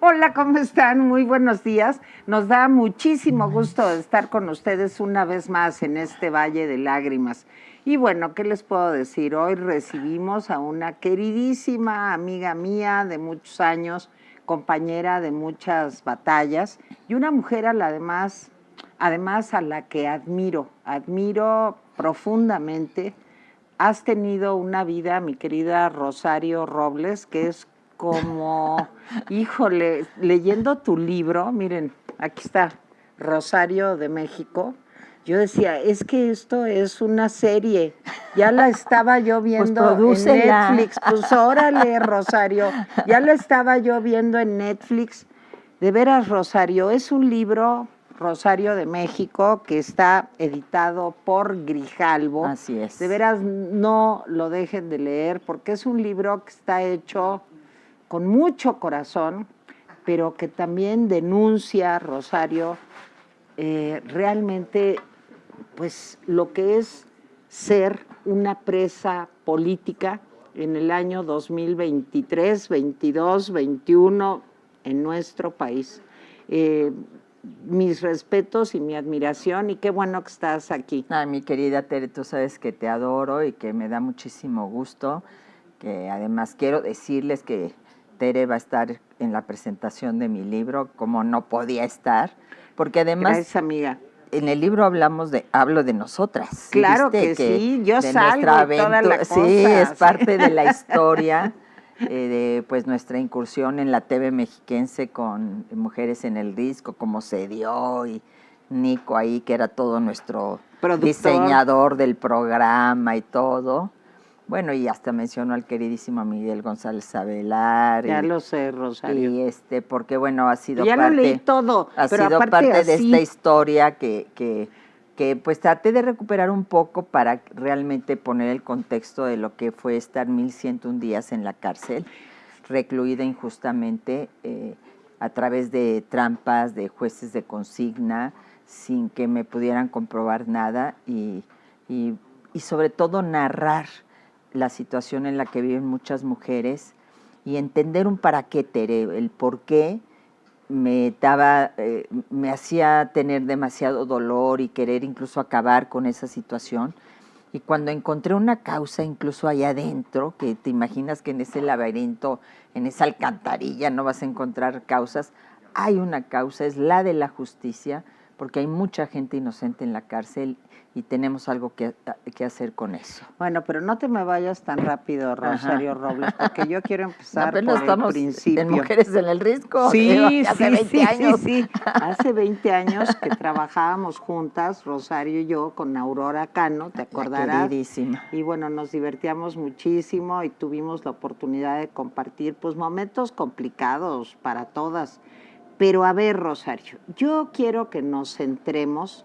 Hola, ¿cómo están? Muy buenos días. Nos da muchísimo gusto estar con ustedes una vez más en este Valle de Lágrimas. Y bueno, ¿qué les puedo decir? Hoy recibimos a una queridísima amiga mía de muchos años, compañera de muchas batallas y una mujer además a la que admiro profundamente. Has tenido una vida, mi querida Rosario Robles, que es como, híjole, leyendo tu libro, miren, aquí está, Rosario de México. Yo decía, es que esto es una serie. Ya la estaba yo Pues viendo en prodúcela. Netflix. Pues órale, Rosario. Ya la estaba yo viendo en Netflix. De veras, Rosario, es un libro, Rosario de México, que está editado por Grijalbo. Así es. De veras, no lo dejen de leer, porque es un libro que está hecho con mucho corazón, pero que también denuncia, Rosario, realmente, pues, lo que es ser una presa política en el año 2023, 22, 21 en nuestro país. Mis respetos y mi admiración, y qué bueno que estás aquí. Ay, mi querida Tere, tú sabes que te adoro y que me da muchísimo gusto, que además quiero decirles que Tere va a estar en la presentación de mi libro, como no podía estar, porque además Gracias, amiga. en el libro hablo de nosotras. Claro ¿viste? que sí, yo de salgo nuestra y toda la aventura. cosa. Sí, es Sí. parte de la historia de pues nuestra incursión en la TV mexiquense con Mujeres en el Disco, cómo se dio, y Nico ahí, que era todo nuestro Productor. diseñador del programa y todo. Bueno, y hasta mencionó al queridísimo Miguel González Avelar. Ya lo sé, Rosario. Y porque bueno, ha sido ya parte. Lo leí todo, Ha pero sido aparte parte así, de esta historia que pues traté de recuperar un poco para realmente poner el contexto de lo que fue estar 1101 días en la cárcel, recluida injustamente a través de trampas de jueces de consigna, sin que me pudieran comprobar nada y sobre todo narrar la situación en la que viven muchas mujeres y entender un para qué, Tere, el por qué me hacía tener demasiado dolor y querer incluso acabar con esa situación. Y cuando encontré una causa incluso allá adentro, que te imaginas que en ese laberinto, en esa alcantarilla no vas a encontrar causas, hay una causa, es la de la justicia, porque hay mucha gente inocente en la cárcel y tenemos algo que hacer con eso. Bueno, pero no te me vayas tan rápido, Rosario Ajá. Robles, porque yo quiero empezar por el principio. En Mujeres en el Risco. Sí, hace 20 años. Sí. Hace 20 años que trabajábamos juntas, Rosario y yo, con Aurora Cano, ¿te acordarás? La queridísima. Y bueno, nos divertíamos muchísimo y tuvimos la oportunidad de compartir pues momentos complicados para todas. Pero a ver, Rosario, yo quiero que nos centremos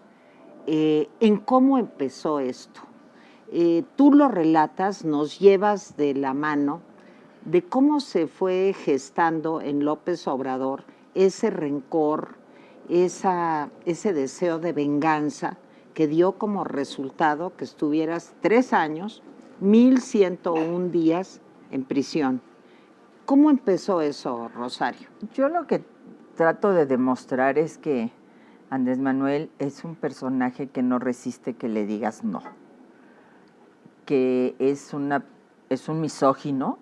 en cómo empezó esto. Tú lo relatas, nos llevas de la mano de cómo se fue gestando en López Obrador ese rencor, ese deseo de venganza que dio como resultado que estuvieras 3 años, 1101 días en prisión. ¿Cómo empezó eso, Rosario? Yo lo que trato de demostrar es que Andrés Manuel es un personaje que no resiste que le digas no, que es un misógino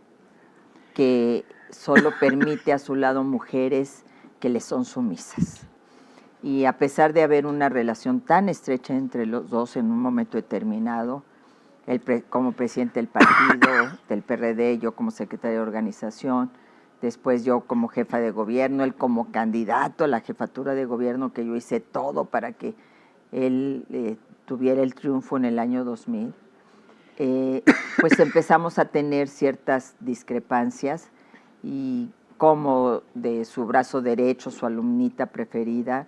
que solo permite a su lado mujeres que le son sumisas. Y a pesar de haber una relación tan estrecha entre los dos en un momento determinado, él como presidente del partido, del PRD, yo como secretaria de organización, después yo como jefa de gobierno, él como candidato a la jefatura de gobierno, que yo hice todo para que él tuviera el triunfo en el año 2000, pues empezamos a tener ciertas discrepancias y como de su brazo derecho, su alumnita preferida,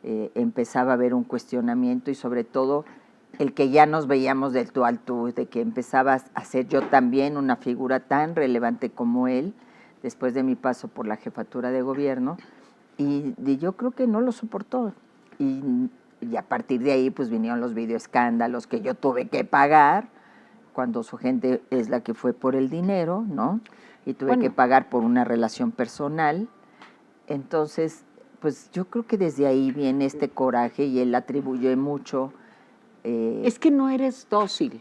empezaba a haber un cuestionamiento y sobre todo el que ya nos veíamos del tú al tú, de que empezaba a ser yo también una figura tan relevante como él, después de mi paso por la jefatura de gobierno, y yo creo que no lo soportó. Y a partir de ahí pues vinieron los videoescándalos que yo tuve que pagar, cuando su gente es la que fue por el dinero, ¿no? Y tuve que pagar por una relación personal. Entonces, pues yo creo que desde ahí viene este coraje y él atribuye mucho. Es que no eres dócil.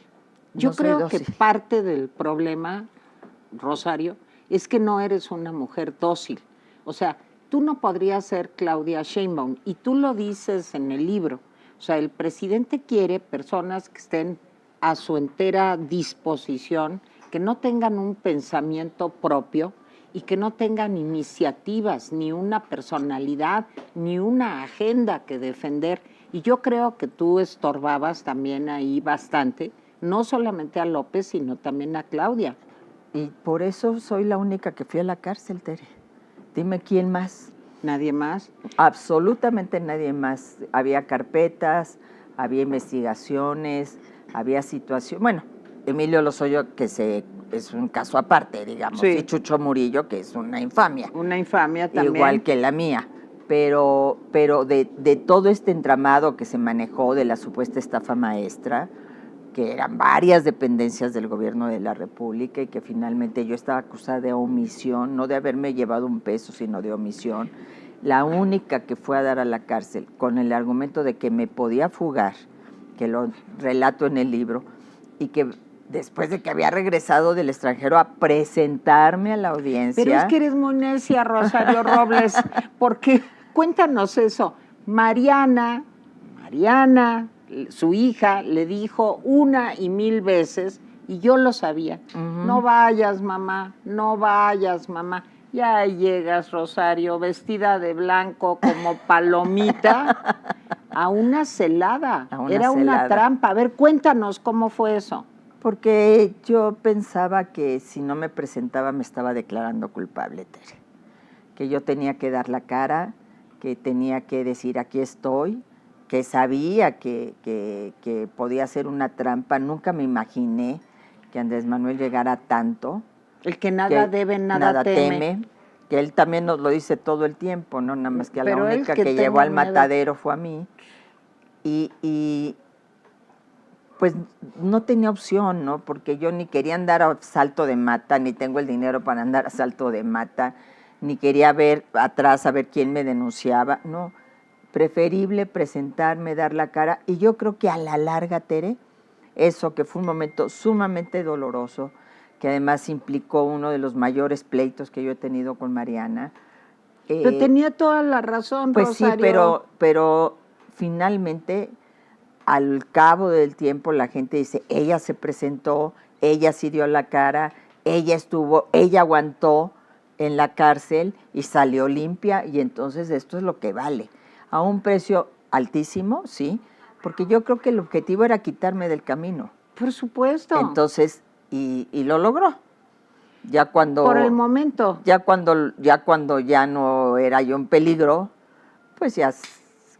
Yo No soy creo dócil. que parte del problema, Rosario, es que no eres una mujer dócil. O sea, tú no podrías ser Claudia Sheinbaum, y tú lo dices en el libro. O sea, el presidente quiere personas que estén a su entera disposición, que no tengan un pensamiento propio y que no tengan iniciativas, ni una personalidad, ni una agenda que defender. Y yo creo que tú estorbabas también ahí bastante, no solamente a López, sino también a Claudia. Y por eso soy la única que fui a la cárcel, Tere. Dime quién más. ¿Nadie más? Absolutamente nadie más. Había carpetas, había investigaciones, había situación. Bueno, Emilio Lozoya, que es un caso aparte, digamos, Sí. y Chucho Murillo, que es una infamia. Una infamia también. Igual que la mía. Pero de todo este entramado que se manejó de la supuesta estafa maestra, que eran varias dependencias del gobierno de la República y que finalmente yo estaba acusada de omisión, no de haberme llevado un peso, sino de omisión. La única que fue a dar a la cárcel con el argumento de que me podía fugar, que lo relato en el libro, y que después de que había regresado del extranjero a presentarme a la audiencia. Pero es que eres muy necia, Rosario Robles, porque cuéntanos eso. Mariana, su hija, le dijo 1 y 1000 veces, y yo lo sabía, no vayas, mamá, no vayas, mamá. Ya llegas, Rosario, vestida de blanco como palomita, a una celada. Era una trampa. A ver, cuéntanos cómo fue eso. Porque yo pensaba que si no me presentaba me estaba declarando culpable, Tere. Que yo tenía que dar la cara, que tenía que decir aquí estoy, que sabía que podía ser una trampa. Nunca me imaginé que Andrés Manuel llegara a tanto. El que nada debe, nada teme. Que él también nos lo dice todo el tiempo, ¿no? Nada más que a la Pero única que llevó al miedo. matadero fue a mí. Y pues no tenía opción, ¿no? Porque yo ni quería andar a salto de mata, ni tengo el dinero para andar a salto de mata, ni quería ver atrás a ver quién me denunciaba, no. Preferible presentarme, dar la cara, y yo creo que a la larga, Tere, eso que fue un momento sumamente doloroso, que además implicó uno de los mayores pleitos que yo he tenido con Mariana. Pero tenía toda la razón, pues Rosario. Sí, pero finalmente, al cabo del tiempo, la gente dice, ella se presentó, ella sí dio la cara, ella aguantó en la cárcel y salió limpia, y entonces esto es lo que vale. A un precio altísimo, sí, porque yo creo que el objetivo era quitarme del camino. Por supuesto. Entonces, y lo logró. Ya cuando, por el momento. Ya cuando ya no era yo en peligro, pues ya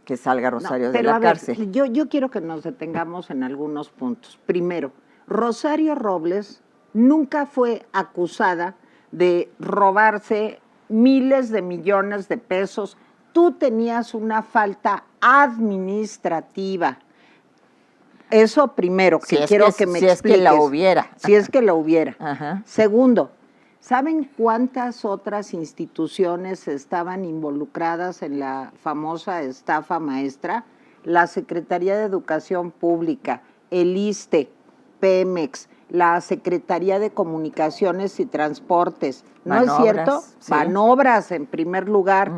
que salga Rosario de la cárcel. Yo quiero que nos detengamos en algunos puntos. Primero, Rosario Robles nunca fue acusada de robarse miles de millones de pesos. Tú tenías una falta administrativa. Eso primero, que quiero que me expliques. Si es que la hubiera. Si es que la hubiera. Ajá. Segundo, ¿saben cuántas otras instituciones estaban involucradas en la famosa estafa maestra? La Secretaría de Educación Pública, el ISSSTE, Pemex, la Secretaría de Comunicaciones y Transportes. ¿No es cierto? Sí. Banobras, en primer lugar.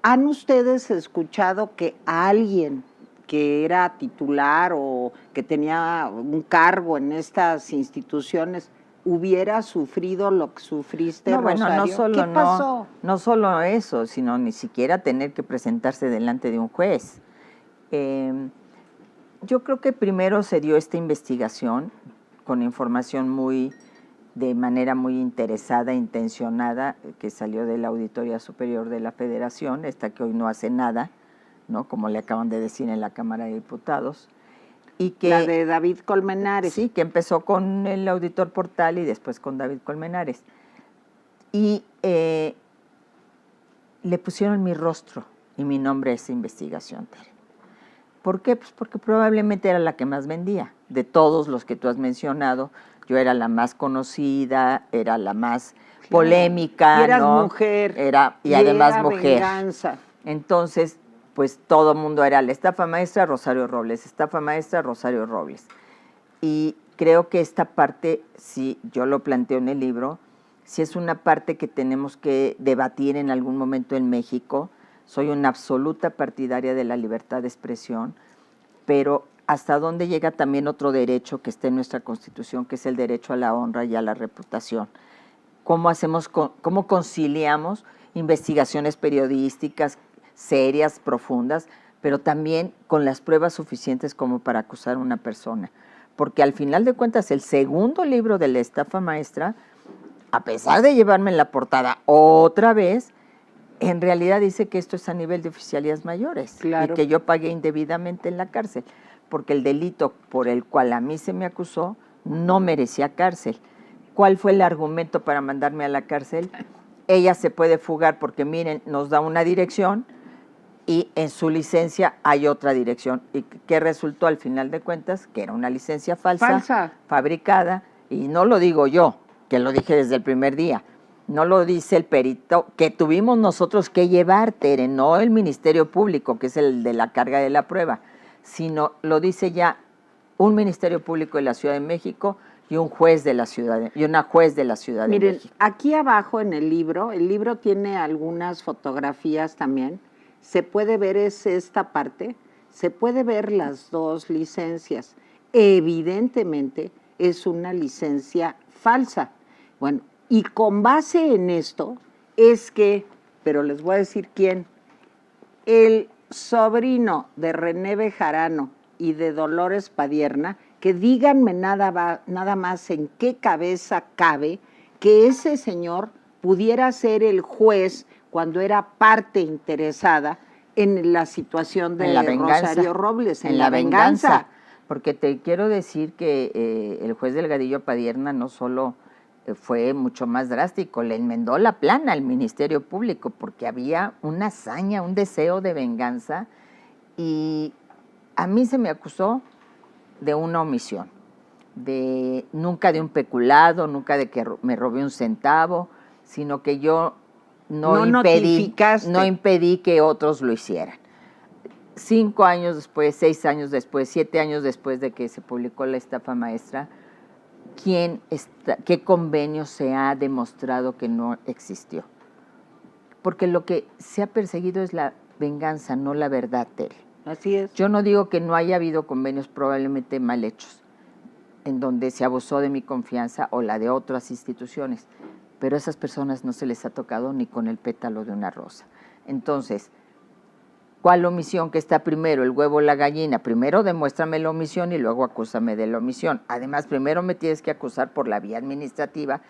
¿Han ustedes escuchado que alguien que era titular o que tenía un cargo en estas instituciones hubiera sufrido lo que sufriste, Rosario? ¿Qué pasó? No solo eso, sino ni siquiera tener que presentarse delante de un juez. Yo creo que primero se dio esta investigación con información de manera muy interesada, intencionada, que salió de la Auditoría Superior de la Federación, esta que hoy no hace nada, ¿no? Como le acaban de decir en la Cámara de Diputados. Y que, la de David Colmenares. Sí, que empezó con el auditor Portal y después con David Colmenares. Y le pusieron mi rostro y mi nombre a esa investigación, Tere. ¿Por qué? Pues porque probablemente era la que más vendía. De todos los que tú has mencionado, yo era la más conocida, era la más polémica, y eras ¿no? mujer. Y además era mujer. Venganza. Entonces, pues todo el mundo era la estafa maestra Rosario Robles, estafa maestra Rosario Robles. Y creo que esta parte, sí, yo lo planteo en el libro, sí es una parte que tenemos que debatir en algún momento en México. Soy una absoluta partidaria de la libertad de expresión, pero hasta dónde llega también otro derecho que está en nuestra Constitución, que es el derecho a la honra y a la reputación. ¿Cómo conciliamos investigaciones periodísticas serias, profundas, pero también con las pruebas suficientes como para acusar a una persona? Porque al final de cuentas, el segundo libro de la estafa maestra, a pesar de llevarme en la portada otra vez, en realidad dice que esto es a nivel de oficialías mayores, claro, y que yo pagué indebidamente en la cárcel, porque el delito por el cual a mí se me acusó no merecía cárcel. ¿Cuál fue el argumento para mandarme a la cárcel? Ella se puede fugar porque, miren, nos da una dirección y en su licencia hay otra dirección. ¿Y qué resultó al final de cuentas? Que era una licencia falsa, fabricada, y no lo digo yo, que lo dije desde el primer día, no lo dice el perito, que tuvimos nosotros que llevar, Tere, no el Ministerio Público, que es el de la carga de la prueba, sino lo dice ya un Ministerio Público de la Ciudad de México y un juez de la ciudad y una juez de la Ciudad de México. Miren, aquí abajo en el libro tiene algunas fotografías también. Se puede ver esta parte, se puede ver las dos licencias. Evidentemente es una licencia falsa. Bueno, y con base en esto es que, pero les voy a decir quién, el sobrino de René Bejarano y de Dolores Padierna, que díganme nada más en qué cabeza cabe que ese señor pudiera ser el juez cuando era parte interesada en la situación de Rosario Robles, en la venganza. Porque te quiero decir que el juez Delgadillo Padierna no solo fue mucho más drástico, le enmendó la plana al Ministerio Público porque había una hazaña, un deseo de venganza, y a mí se me acusó de una omisión, nunca de un peculado, nunca de que me robé un centavo, sino que yo no impedí que otros lo hicieran. 5 años después, 6 años después, 7 años después de que se publicó la estafa maestra, ¿qué convenio se ha demostrado que no existió? Porque lo que se ha perseguido es la venganza, no la verdad, Tere. Así es. Yo no digo que no haya habido convenios probablemente mal hechos, en donde se abusó de mi confianza o la de otras instituciones, pero a esas personas no se les ha tocado ni con el pétalo de una rosa. Entonces, ¿cuál omisión que está primero, el huevo o la gallina? Primero demuéstrame la omisión y luego acúsame de la omisión. Además, primero me tienes que acusar por la vía administrativa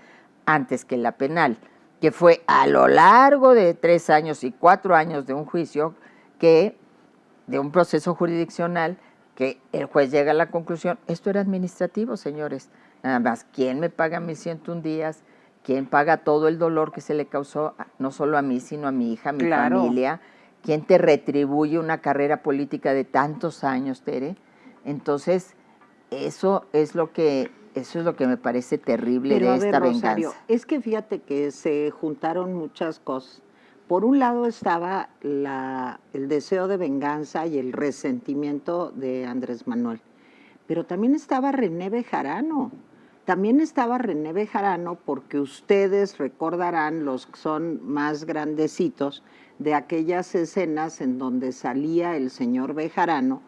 antes que la penal, que fue a lo largo de 3 años y 4 años de un juicio, de un proceso jurisdiccional, que el juez llega a la conclusión, esto era administrativo, señores. Nada más, ¿quién me paga mis 101 días? ¿Quién paga todo el dolor que se le causó, no solo a mí, sino a mi hija, a mi familia? ¿Quién te retribuye una carrera política de tantos años, Tere? Entonces, eso es lo que me parece terrible. Pero de esta venganza. Rosario, es que fíjate que se juntaron muchas cosas. Por un lado estaba el deseo de venganza y el resentimiento de Andrés Manuel, pero también estaba René Bejarano. También estaba René Bejarano porque ustedes recordarán, los que son más grandecitos, de aquellas escenas en donde salía el señor Bejarano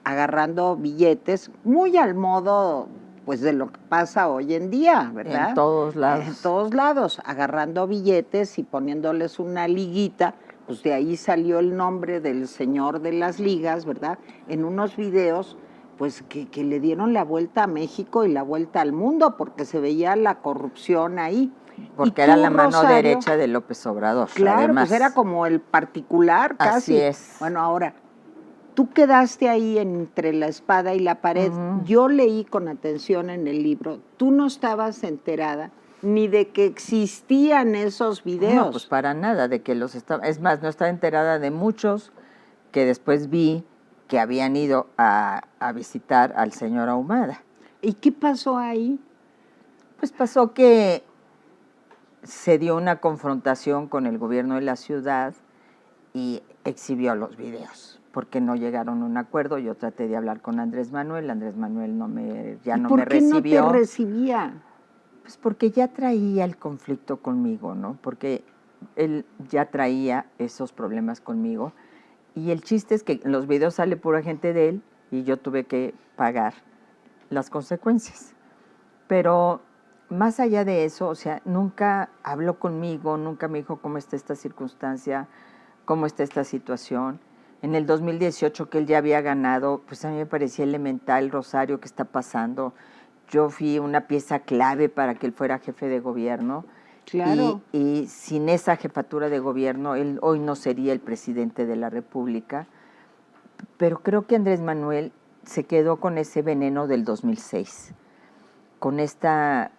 agarrando billetes, muy al modo pues de lo que pasa hoy en día, ¿verdad? En todos lados. En todos lados, agarrando billetes y poniéndoles una liguita, pues de ahí salió el nombre del señor de las ligas, ¿verdad? En unos videos, pues que le dieron la vuelta a México y la vuelta al mundo, porque se veía la corrupción ahí. Porque era la mano derecha de López Obrador. Claro, además. Pues era como el particular casi. Así es. Bueno, ahora, tú quedaste ahí entre la espada y la pared. Yo leí con atención en el libro, tú no estabas enterada ni de que existían esos videos. No, pues para nada, de que es más, no estaba enterada de muchos que después vi que habían ido a visitar al señor Ahumada. ¿Y qué pasó ahí? Pues pasó que se dio una confrontación con el gobierno de la ciudad y exhibió los videos, porque no llegaron a un acuerdo. Yo traté de hablar con Andrés Manuel ya no me ¿Por qué no recibió. te recibía? Pues porque ya traía el conflicto conmigo, ¿no? Porque él ya traía esos problemas conmigo. Y el chiste es que en los videos sale pura gente de él y yo tuve que pagar las consecuencias. Pero más allá de eso, o sea, nunca habló conmigo, nunca me dijo cómo está esta circunstancia, cómo está esta situación. En el 2018 que él ya había ganado, pues a mí me parecía elemental, Rosario, ¿qué está pasando? Yo fui una pieza clave para que él fuera jefe de gobierno. Claro. Y sin esa jefatura de gobierno, él hoy no sería el presidente de la República. Pero creo que Andrés Manuel se quedó con ese veneno del 2006, con esta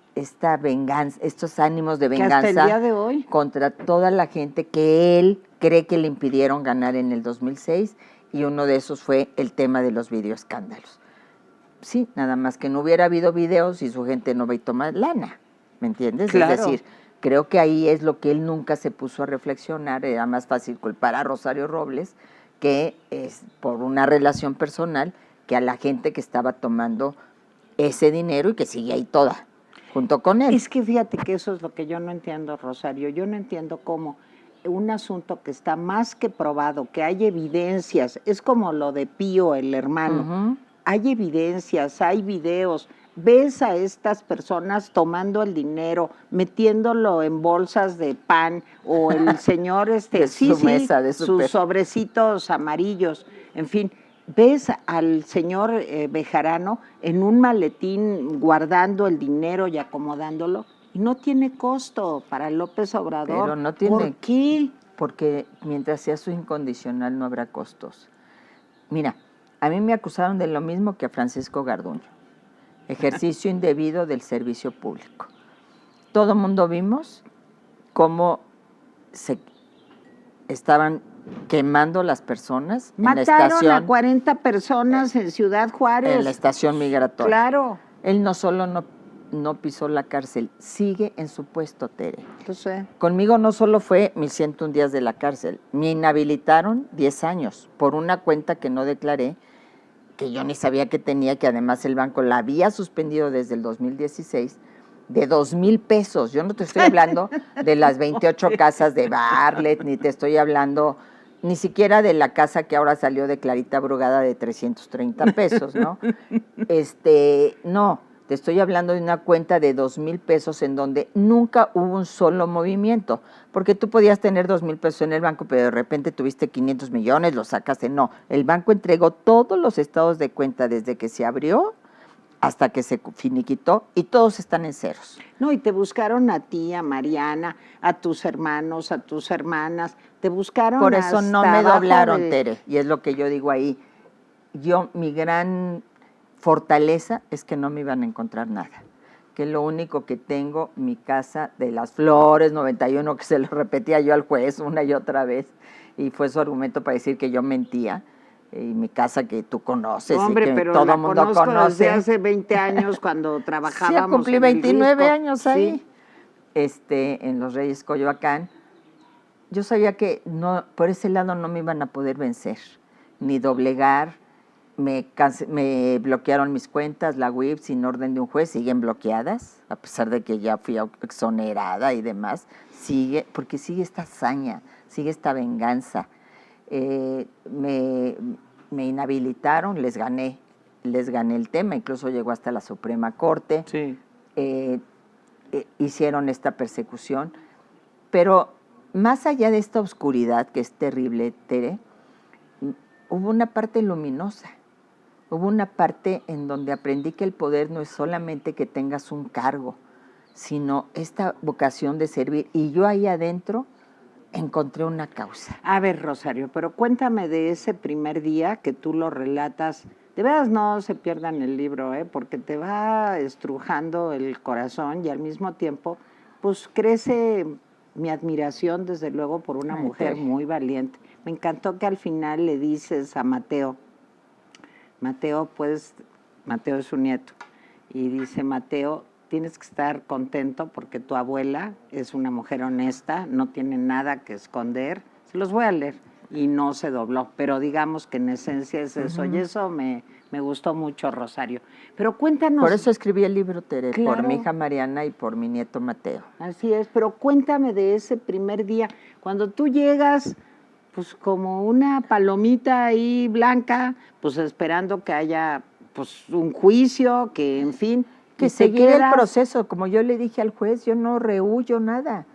venganza, estos ánimos de venganza que hasta el día de hoy contra toda la gente que él cree que le impidieron ganar en el 2006, y uno de esos fue el tema de los videoescándalos. Sí, nada más que no hubiera habido videos y su gente no va a tomar lana, ¿me entiendes? Claro. Es decir, creo que ahí es lo que él nunca se puso a reflexionar. Era más fácil culpar a Rosario Robles, que es por una relación personal, que a la gente que estaba tomando ese dinero y que sigue ahí toda, junto con él. Es que fíjate que eso es lo que yo no entiendo, Rosario. Yo no entiendo cómo un asunto que está más que probado, que hay evidencias, es como lo de Pío, el hermano. Hay evidencias, hay videos. Ves a estas personas tomando el dinero, metiéndolo en bolsas de pan, o el señor sus sobrecitos amarillos, en fin. Ves al señor Bejarano en un maletín guardando el dinero y acomodándolo, y no tiene costo para López Obrador. Pero no tiene. ¿Por qué? Porque mientras sea su incondicional no habrá costos. Mira, a mí me acusaron de lo mismo que a Francisco Garduño: ejercicio indebido del servicio público. Todo el mundo vimos cómo se estaban quemando las personas. Mataron a 40 personas en Ciudad Juárez. En la estación migratoria. Claro. Él no solo no pisó la cárcel, sigue en su puesto, Tere. Entonces, conmigo no solo fue mis 101 días de la cárcel, me inhabilitaron 10 años por una cuenta que no declaré, que yo ni sabía que tenía, que además el banco la había suspendido desde el 2016, de 2,000 pesos. Yo no te estoy hablando de las 28 casas de Bartlett, ni te estoy hablando ni siquiera de la casa que ahora salió de Clarita Brugada de 330 pesos, ¿no? No, te estoy hablando de una cuenta de 2,000 pesos en donde nunca hubo un solo movimiento, porque tú podías tener 2,000 pesos en el banco, pero de repente tuviste 500 millones, lo sacaste. No, el banco entregó todos los estados de cuenta desde que se abrió hasta que se finiquitó, y todos están en ceros. No, y te buscaron a ti, a Mariana, a tus hermanos, a tus hermanas, te buscaron. Por eso no me doblaron, Tere, y es lo que yo digo ahí. Mi gran fortaleza es que no me iban a encontrar nada, que lo único que tengo, mi casa de las Flores 91, que se lo repetía yo al juez una y otra vez, y fue su argumento para decir que yo mentía, y mi casa que tú conoces, hombre, y que pero todo el mundo conoce. Desde hace 20 años cuando trabajábamos. Sí, cumplí 29 años ahí, sí. En Los Reyes, Coyoacán. Yo sabía que no, por ese lado no me iban a poder vencer, ni doblegar. Me bloquearon mis cuentas, la WIP, sin orden de un juez, siguen bloqueadas, a pesar de que ya fui exonerada y demás. Porque sigue esta hazaña, sigue esta venganza. Me inhabilitaron, les gané el tema, incluso llegó hasta la Suprema Corte. Sí. Hicieron esta persecución, pero más allá de esta oscuridad que es terrible, Tere, hubo una parte luminosa, hubo una parte en donde aprendí que el poder no es solamente que tengas un cargo, sino esta vocación de servir, y yo ahí adentro encontré una causa. A ver, Rosario, pero cuéntame de ese primer día que tú lo relatas. De veras no se pierdan el libro, porque te va estrujando el corazón, y al mismo tiempo, pues crece mi admiración, desde luego, por una mujer muy valiente. Me encantó que al final le dices a Mateo, Mateo es su nieto, y dice Mateo, tienes que estar contento porque tu abuela es una mujer honesta, no tiene nada que esconder. Se los voy a leer y no se dobló, pero digamos que en esencia es eso. Y eso me gustó mucho, Rosario. Pero cuéntanos. Por eso escribí el libro, Tere, Claro. por mi hija Mariana y por mi nieto Mateo. Así es, pero cuéntame de ese primer día, cuando tú llegas, pues como una palomita ahí blanca, pues esperando que haya pues un juicio, que en fin, Que y te seguir el quedas. proceso, como yo le dije al juez, yo no rehuyo nada.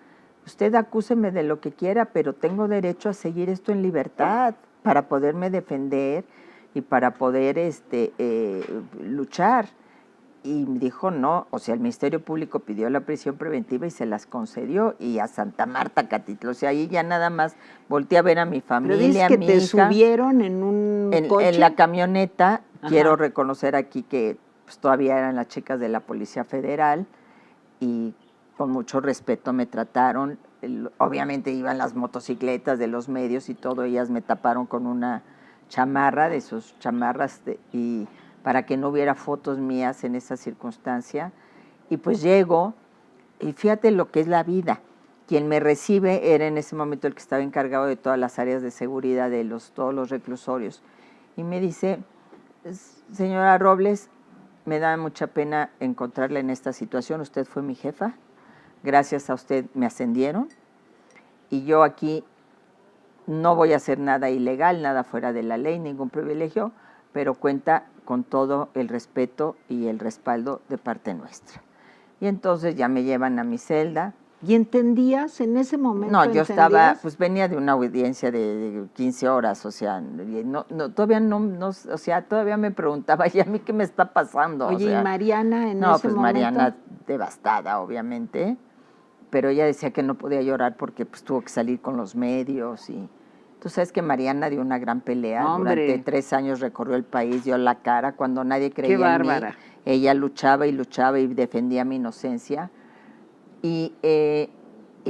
Usted acúseme de lo que quiera, pero tengo derecho a seguir esto en libertad para poderme defender y para poder luchar. Y me dijo no, o sea, el Ministerio Público pidió la prisión preventiva y se las concedió, y a Santa Marta, Catitla, o sea, ahí ya nada más volteé a ver a mi familia, Pero dices a que mi te hija. subieron en un coche. En la camioneta. Ajá. Quiero reconocer aquí que pues, todavía eran las chicas de la Policía Federal y con mucho respeto me trataron. Obviamente iban las motocicletas de los medios y todo, ellas me taparon con una chamarra de sus chamarras y para que no hubiera fotos mías en esa circunstancia. Y pues llego y fíjate lo que es la vida. Quien me recibe era en ese momento el que estaba encargado de todas las áreas de seguridad de todos los reclusorios. Y me dice, señora Robles, me da mucha pena encontrarla en esta situación. Usted fue mi jefa. Gracias a usted me ascendieron. Y yo aquí no voy a hacer nada ilegal, nada fuera de la ley, ningún privilegio, pero cuenta con todo el respeto y el respaldo de parte nuestra. Y entonces ya me llevan a mi celda. ¿Y entendías en ese momento? No, yo ¿entendías? estaba, pues venía de una audiencia de 15 horas, o sea, todavía me preguntaba, ¿y a mí qué me está pasando? Oye, o sea, ¿y Mariana en no, ese pues momento? Mariana devastada, obviamente, pero ella decía que no podía llorar porque pues tuvo que salir con los medios y tú sabes que Mariana dio una gran pelea. Hombre. Durante 3 años recorrió el país, dio la cara cuando nadie creía Qué bárbara. en mí. Ella luchaba y defendía mi inocencia. Y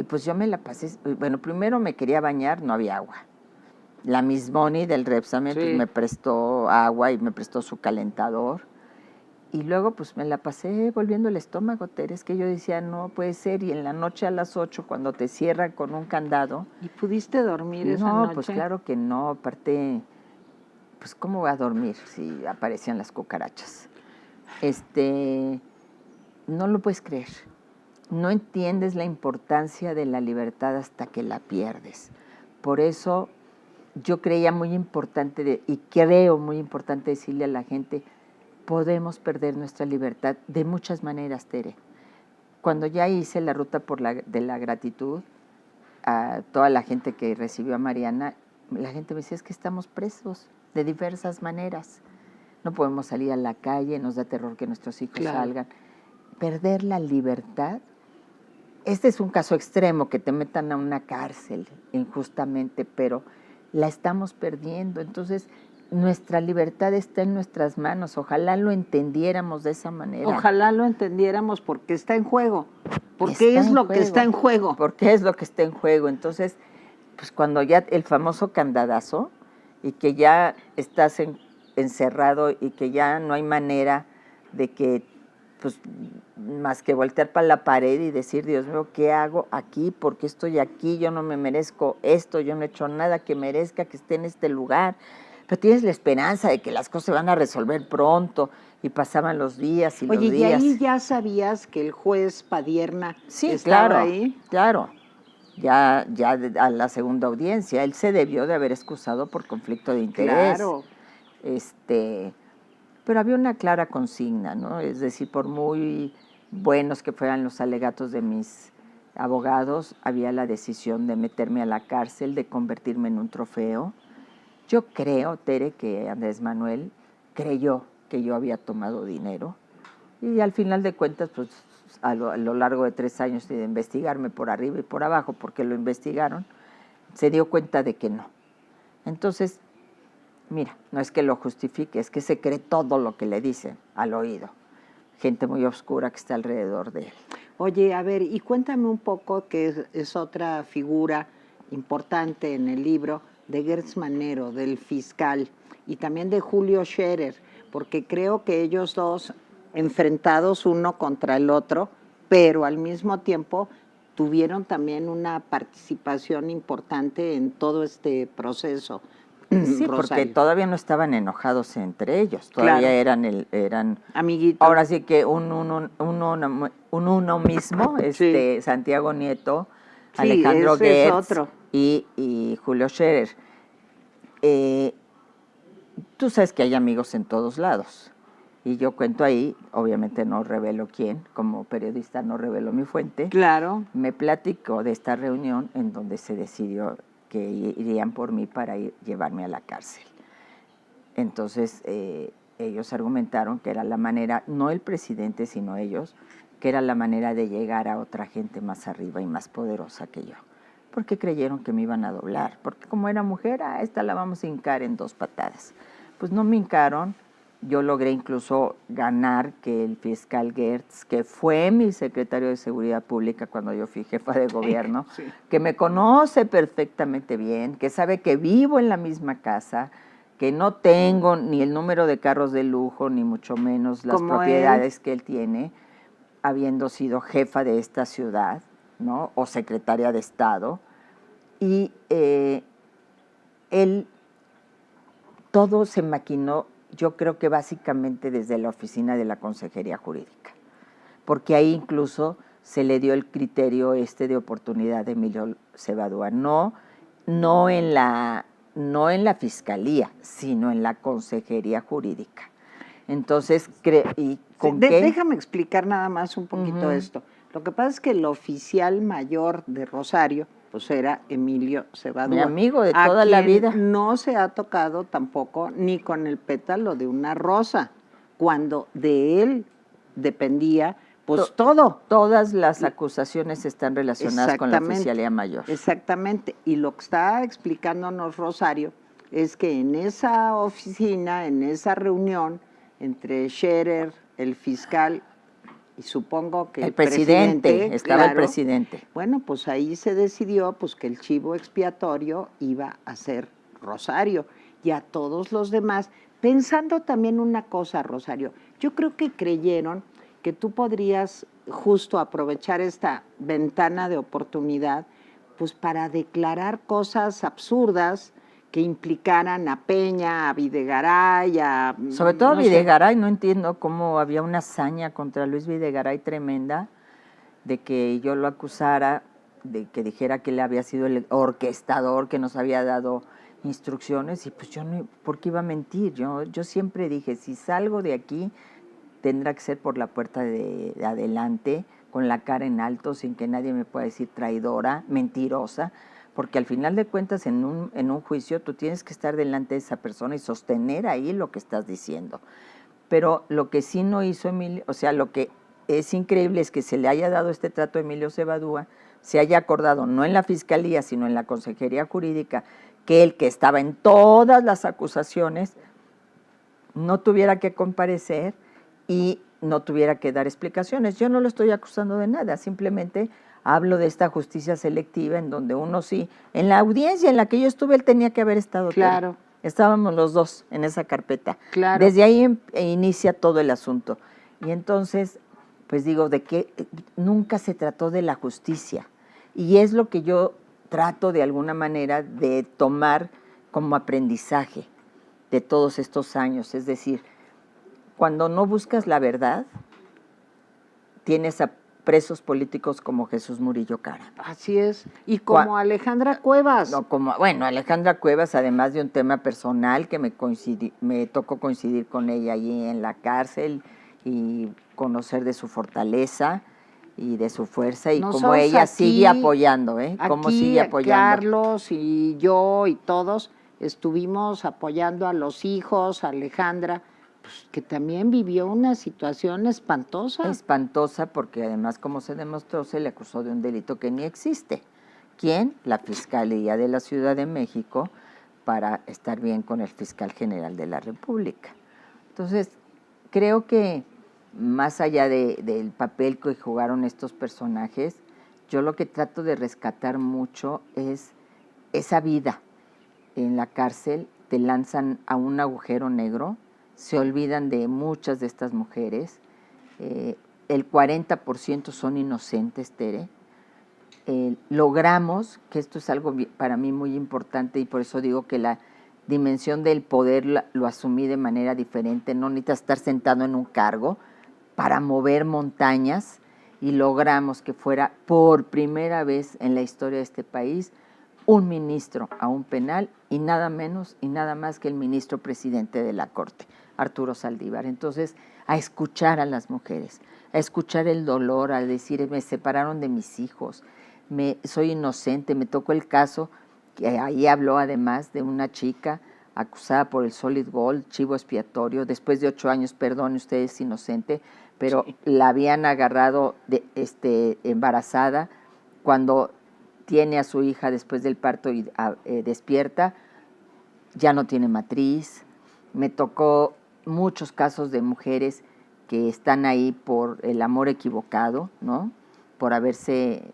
pues yo me la pasé, bueno, primero me quería bañar, no había agua. La Miss Bonnie del Repsamen pues, me prestó agua y me prestó su calentador. Y luego pues me la pasé volviendo el estómago, Tere, es que yo decía, no puede ser, y en la noche a las 8, cuando te cierran con un candado. ¿Y pudiste dormir esa noche? No, pues claro que no, aparte, pues ¿cómo voy a dormir si aparecían las cucarachas? No lo puedes creer. No entiendes la importancia de la libertad hasta que la pierdes. Por eso yo creía muy importante y creo muy importante decirle a la gente, podemos perder nuestra libertad de muchas maneras, Tere. Cuando ya hice la ruta de la gratitud a toda la gente que recibió a Mariana, la gente me decía, es que estamos presos de diversas maneras. No podemos salir a la calle, nos da terror que nuestros hijos salgan. Perder la libertad. Este es un caso extremo, que te metan a una cárcel injustamente, pero la estamos perdiendo. Entonces, nuestra libertad está en nuestras manos. Ojalá lo entendiéramos de esa manera. Ojalá lo entendiéramos porque está en juego. Porque es lo que está en juego. Porque es lo que está en juego. Entonces, pues cuando ya el famoso candadazo y que ya estás encerrado y que ya no hay manera de que pues más que voltear para la pared y decir, Dios mío, ¿qué hago aquí? ¿Por qué estoy aquí? Yo no me merezco esto, yo no he hecho nada que merezca que esté en este lugar. Pero tienes la esperanza de que las cosas se van a resolver pronto, y pasaban los días y los días. Oye, ¿y ahí ya sabías que el juez Padierna estaba ahí? Claro, ya a la segunda audiencia. Él se debió de haber excusado por conflicto de interés. Claro. Pero había una clara consigna, ¿no? Es decir, por muy buenos que fueran los alegatos de mis abogados, había la decisión de meterme a la cárcel, de convertirme en un trofeo. Yo creo, Tere, que Andrés Manuel creyó que yo había tomado dinero y al final de cuentas, pues a lo largo de 3 años de investigarme por arriba y por abajo, porque lo investigaron, se dio cuenta de que no. Entonces, mira, no es que lo justifique, es que se cree todo lo que le dicen al oído. Gente muy oscura que está alrededor de él. Oye, a ver, y cuéntame un poco, que es otra figura importante en el libro, de Gertz Manero, del fiscal, y también de Julio Scherer, porque creo que ellos dos enfrentados uno contra el otro, pero al mismo tiempo tuvieron también una participación importante en todo este proceso. Sí, porque Rosario. todavía no estaban enojados entre ellos, todavía eran amiguitos. Ahora sí que uno mismo, Sí. Santiago Nieto, Sí, Alejandro ese es Gertz otro. y Julio Scherer. Tú sabes que hay amigos en todos lados. Y yo cuento ahí, obviamente no revelo quién, como periodista no revelo mi fuente. Claro. Me platicó de esta reunión en donde se decidió que irían por mí para llevarme a la cárcel. Entonces, ellos argumentaron que era la manera, no el presidente, sino ellos, que era la manera de llegar a otra gente más arriba y más poderosa que yo. Porque creyeron que me iban a doblar. Porque como era mujer, a esta la vamos a hincar en 2 patadas. Pues no me hincaron. Yo logré incluso ganar que el fiscal Gertz, que fue mi secretario de Seguridad Pública cuando yo fui jefa de gobierno, sí, que me conoce perfectamente bien, que sabe que vivo en la misma casa, que no tengo ni el número de carros de lujo, ni mucho menos las propiedades que él tiene, habiendo sido jefa de esta ciudad, ¿no? O secretaria de Estado. Y él, todo se maquinó, yo creo que básicamente desde la oficina de la Consejería Jurídica, porque ahí incluso se le dio el criterio de oportunidad de Emilio Cebadúa, no en la Fiscalía, sino en la Consejería Jurídica. Entonces, déjame explicar nada más un poquito esto. Lo que pasa es que el oficial mayor de Rosario, pues era Emilio Cebadúa. Mi amigo de toda la vida. No se ha tocado tampoco ni con el pétalo de una rosa, cuando de él dependía pues todo. Todas las acusaciones están relacionadas con la oficialía mayor. Exactamente. Y lo que está explicándonos Rosario es que en esa oficina, en esa reunión entre Scherer, el fiscal y supongo que el presidente estaba, claro, el presidente. Bueno, pues ahí se decidió pues que el chivo expiatorio iba a ser Rosario y a todos los demás, pensando también una cosa, Rosario, yo creo que creyeron que tú podrías justo aprovechar esta ventana de oportunidad pues para declarar cosas absurdas que implicaran a Peña, a Videgaray, a... Sobre todo a Videgaray, no entiendo cómo había una hazaña contra Luis Videgaray tremenda de que yo lo acusara, de que dijera que él había sido el orquestador, que nos había dado instrucciones, y pues yo no, ¿por qué iba a mentir? Yo siempre dije, si salgo de aquí, tendrá que ser por la puerta de adelante, con la cara en alto, sin que nadie me pueda decir traidora, mentirosa, porque al final de cuentas en un juicio tú tienes que estar delante de esa persona y sostener ahí lo que estás diciendo. Pero lo que sí no hizo Emilio, o sea, lo que es increíble es que se le haya dado este trato a Emilio Cebadúa, se haya acordado no en la Fiscalía, sino en la Consejería Jurídica, que él, que estaba en todas las acusaciones, no tuviera que comparecer y no tuviera que dar explicaciones. Yo no lo estoy acusando de nada, simplemente hablo de esta justicia selectiva en donde uno sí, en la audiencia en la que yo estuve, él tenía que haber estado. Claro. Estábamos los dos en esa carpeta. Claro. Desde ahí inicia todo el asunto. Y entonces, pues digo, de que nunca se trató de la justicia. Y es lo que yo trato de alguna manera de tomar como aprendizaje de todos estos años. Es decir, cuando no buscas la verdad, tienes a presos políticos como Jesús Murillo Caram. Así es. Y como Alejandra Cuevas. No, bueno, Alejandra Cuevas, además de un tema personal que me tocó coincidir con ella allí en la cárcel y conocer de su fortaleza y de su fuerza y cómo ella sigue apoyando, cómo sigue apoyando. Carlos y yo y todos estuvimos apoyando a los hijos, a Alejandra, pues, que también vivió una situación espantosa. Espantosa porque además, como se demostró, se le acusó de un delito que ni existe. ¿Quién? La Fiscalía de la Ciudad de México, para estar bien con el Fiscal General de la República. Entonces, creo que más allá del papel que jugaron estos personajes, yo lo que trato de rescatar mucho es esa vida en la cárcel. Te lanzan a un agujero negro, se olvidan de muchas de estas mujeres, el 40% son inocentes, Tere. Logramos, que esto es algo para mí muy importante y por eso digo que la dimensión del poder lo asumí de manera diferente, no necesitas estar sentado en un cargo para mover montañas, y logramos que fuera por primera vez en la historia de este país un ministro a un penal, y nada menos y nada más que el ministro presidente de la Corte, Arturo Saldívar. Entonces, a escuchar a las mujeres, a escuchar el dolor, a decir, me separaron de mis hijos, soy inocente. Me tocó el caso, que ahí habló además de una chica acusada por el Solid Gold, chivo expiatorio, después de 8 años, perdone usted, es inocente, pero sí, la habían agarrado embarazada cuando tiene a su hija después del parto y despierta, ya no tiene matriz. Me tocó muchos casos de mujeres que están ahí por el amor equivocado, ¿no? Por haberse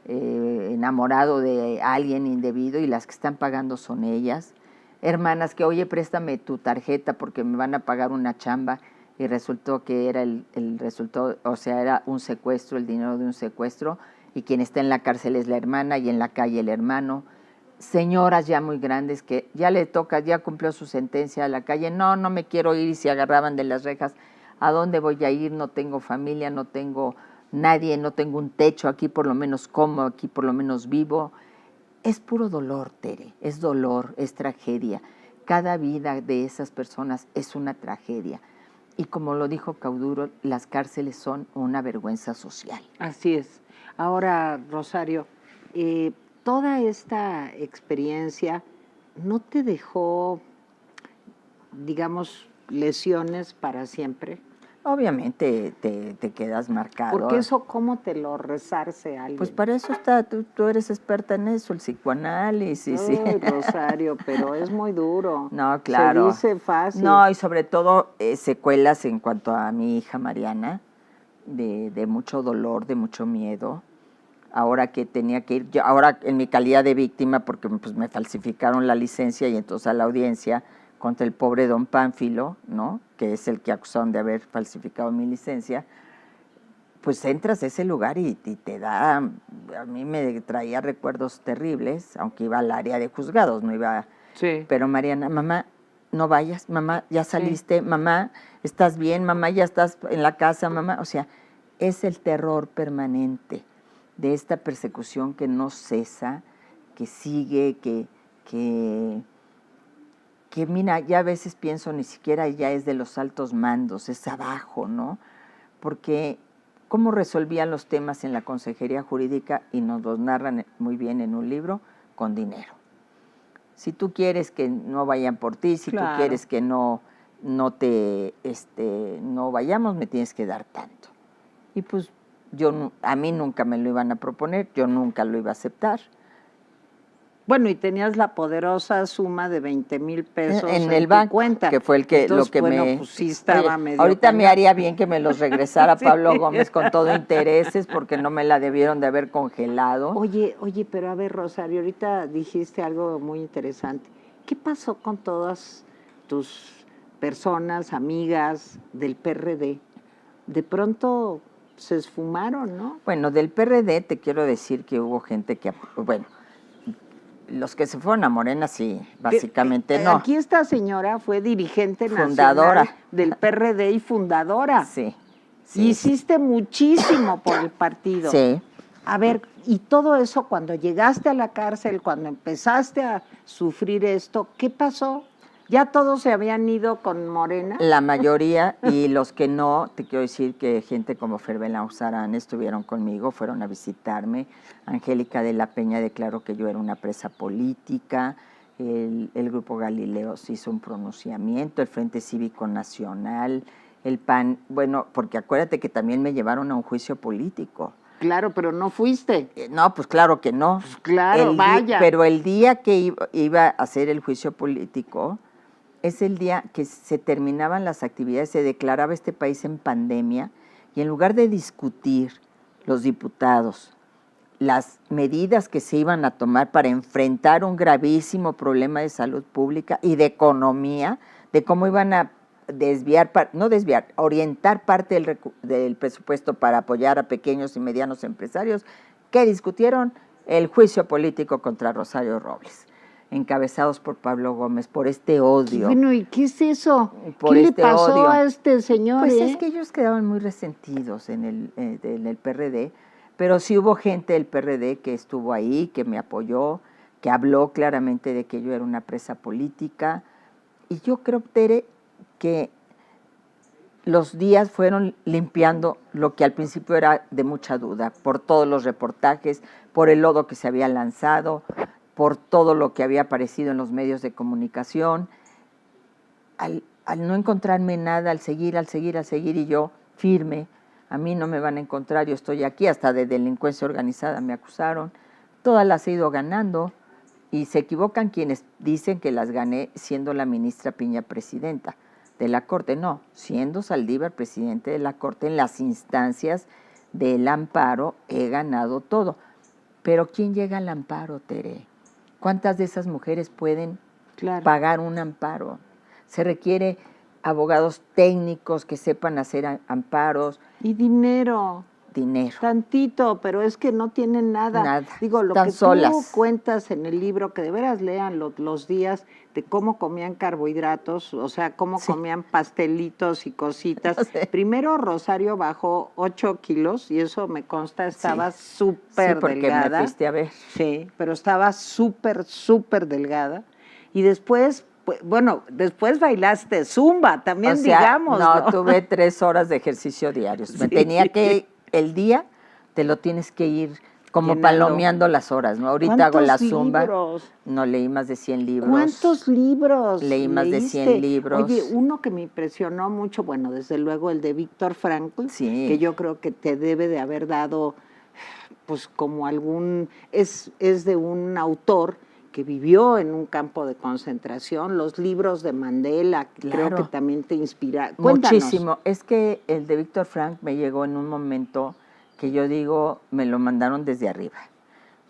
enamorado de alguien indebido, y las que están pagando son ellas. Hermanas que, oye, préstame tu tarjeta porque me van a pagar una chamba, y resultó que era el resultado, o sea, era un secuestro, el dinero de un secuestro, y quien está en la cárcel es la hermana y en la calle el hermano. Señoras ya muy grandes que ya le toca, ya cumplió su sentencia a la calle, no me quiero ir, y se agarraban de las rejas. ¿A dónde voy a ir? No tengo familia, no tengo nadie, no tengo un techo, aquí por lo menos como, aquí por lo menos vivo. Es puro dolor, Tere, es dolor, es tragedia. Cada vida de esas personas es una tragedia. Y como lo dijo Cauduro, las cárceles son una vergüenza social. Así es. Ahora, Rosario, toda esta experiencia no te dejó, digamos, lesiones para siempre. Obviamente te quedas marcado. Porque eso, ¿cómo te lo resarce alguien? Pues para eso está, tú eres experta en eso, el psicoanálisis. Ay, sí. Rosario, pero es muy duro. No, claro. Se dice fácil. No, y sobre todo secuelas en cuanto a mi hija Mariana, de mucho dolor, de mucho miedo. Ahora que tenía que ir, yo ahora en mi calidad de víctima, porque pues me falsificaron la licencia, y entonces a la audiencia contra el pobre don Pánfilo, ¿no?, que es el que acusaron de haber falsificado mi licencia, pues entras a ese lugar y te da, a mí me traía recuerdos terribles, aunque iba al área de juzgados, no iba, sí. Pero Mariana, mamá, no vayas, mamá, ya saliste, sí. Mamá, ¿estás bien? Mamá, ya estás en la casa, mamá, o sea, es el terror permanente de esta persecución que no cesa, que sigue, que mira, ya a veces pienso, ni siquiera ya es de los altos mandos, es abajo, ¿no? Porque cómo resolvían los temas en la consejería jurídica, y nos los narran muy bien en un libro, con dinero. Si tú quieres que no vayan por ti, si claro. Tú quieres que no vayamos, me tienes que dar tanto. Y pues a mí nunca me lo iban a proponer, yo nunca lo iba a aceptar. Bueno, y tenías la poderosa suma de 20,000 pesos en el banco, cuenta, que fue Entonces, lo que pues sí estaba medio ahorita cañón. Me haría bien que me los regresara sí. Pablo Gómez con todo intereses, porque no me la debieron de haber congelado. Oye, pero a ver, Rosario, ahorita dijiste algo muy interesante. ¿Qué pasó con todas tus personas, amigas del PRD? De pronto se esfumaron, ¿no? Bueno, del PRD te quiero decir que hubo gente que, bueno, los que se fueron a Morena, sí, básicamente no. Aquí esta señora fue dirigente fundadora nacional del PRD y fundadora. Sí. Y hiciste muchísimo por el partido. Sí. A ver, y todo eso, cuando llegaste a la cárcel, cuando empezaste a sufrir esto, ¿qué pasó? ¿Ya todos se habían ido con Morena? La mayoría, y los que no, te quiero decir que gente como Ferbela Usarán estuvieron conmigo, fueron a visitarme. Angélica de la Peña declaró que yo era una presa política, el Grupo Galileo se hizo un pronunciamiento, el Frente Cívico Nacional, el PAN, bueno, porque acuérdate que también me llevaron a un juicio político. Claro, pero no fuiste. No, pues claro que no. Pues claro, vaya. Pero el día que iba a hacer el juicio político, es el día que se terminaban las actividades, se declaraba este país en pandemia, y en lugar de discutir los diputados las medidas que se iban a tomar para enfrentar un gravísimo problema de salud pública y de economía, de cómo iban a orientar parte del presupuesto para apoyar a pequeños y medianos empresarios que discutieron el juicio político contra Rosario Robles, encabezados por Pablo Gómez, por este odio. Bueno, ¿y qué es eso? Por ¿Qué este le pasó odio. a este señor? Pues es que ellos quedaban muy resentidos en el PRD, pero sí hubo gente del PRD que estuvo ahí, que me apoyó, que habló claramente de que yo era una presa política. Y yo creo, Tere, que los días fueron limpiando lo que al principio era de mucha duda, por todos los reportajes, por el lodo que se había lanzado, por todo lo que había aparecido en los medios de comunicación. Al no encontrarme nada, al seguir, y yo firme, a mí no me van a encontrar, yo estoy aquí, hasta de delincuencia organizada me acusaron, todas las he ido ganando, y se equivocan quienes dicen que las gané siendo la ministra Piña presidenta de la Corte. No, siendo Saldívar presidente de la Corte, en las instancias del amparo he ganado todo. Pero ¿quién llega al amparo, Tere? ¿Cuántas de esas mujeres pueden pagar un amparo? Se requiere abogados técnicos que sepan hacer amparos. Y dinero. Tantito, pero es que no tienen nada. Digo, lo que solas. Tú cuentas en el libro, que de veras lean los días de cómo comían carbohidratos, o sea, cómo comían pastelitos y cositas. Primero Rosario bajó 8 kilos y eso me consta, estaba súper delgada. Sí, porque me fuiste a ver. Sí, pero estaba súper delgada. Y después... Bueno, después bailaste zumba, también, o sea, digamos. No, tuve 3 horas de ejercicio diarios. Me tenía que, el día te lo tienes que ir como palomeando las horas, ¿no? Ahorita hago la zumba. Libros? No, leí más de 100 libros. ¿Cuántos libros? Leí más de 100 libros. Oye, uno que me impresionó mucho, bueno, desde luego el de Víctor Frankl, que yo creo que te debe de haber dado, pues como es de un autor que vivió en un campo de concentración, los libros de Mandela, creo que también te inspira. Cuéntanos. Muchísimo. Es que el de Víctor Frank me llegó en un momento que yo digo, me lo mandaron desde arriba.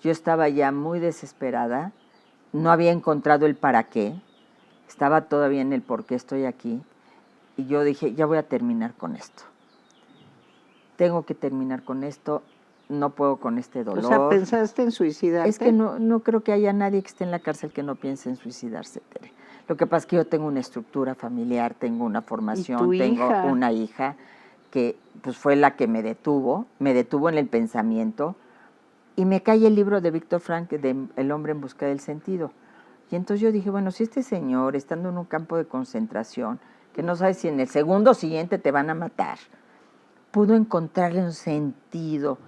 Yo estaba ya muy desesperada, no había encontrado el para qué, estaba todavía en el por qué estoy aquí, y yo dije, ya voy a terminar con esto. Tengo que terminar con esto. No puedo con este dolor. O sea, ¿pensaste en suicidarte? Es que no creo que haya nadie que esté en la cárcel que no piense en suicidarse, Tere. Lo que pasa es que yo tengo una estructura familiar, tengo una formación, tengo una hija que pues fue la que me detuvo en el pensamiento, y me cae el libro de Víctor Frank, de El hombre en busca del sentido. Y entonces yo dije, bueno, si este señor, estando en un campo de concentración, que no sabes si en el segundo siguiente te van a matar, pudo encontrarle un sentido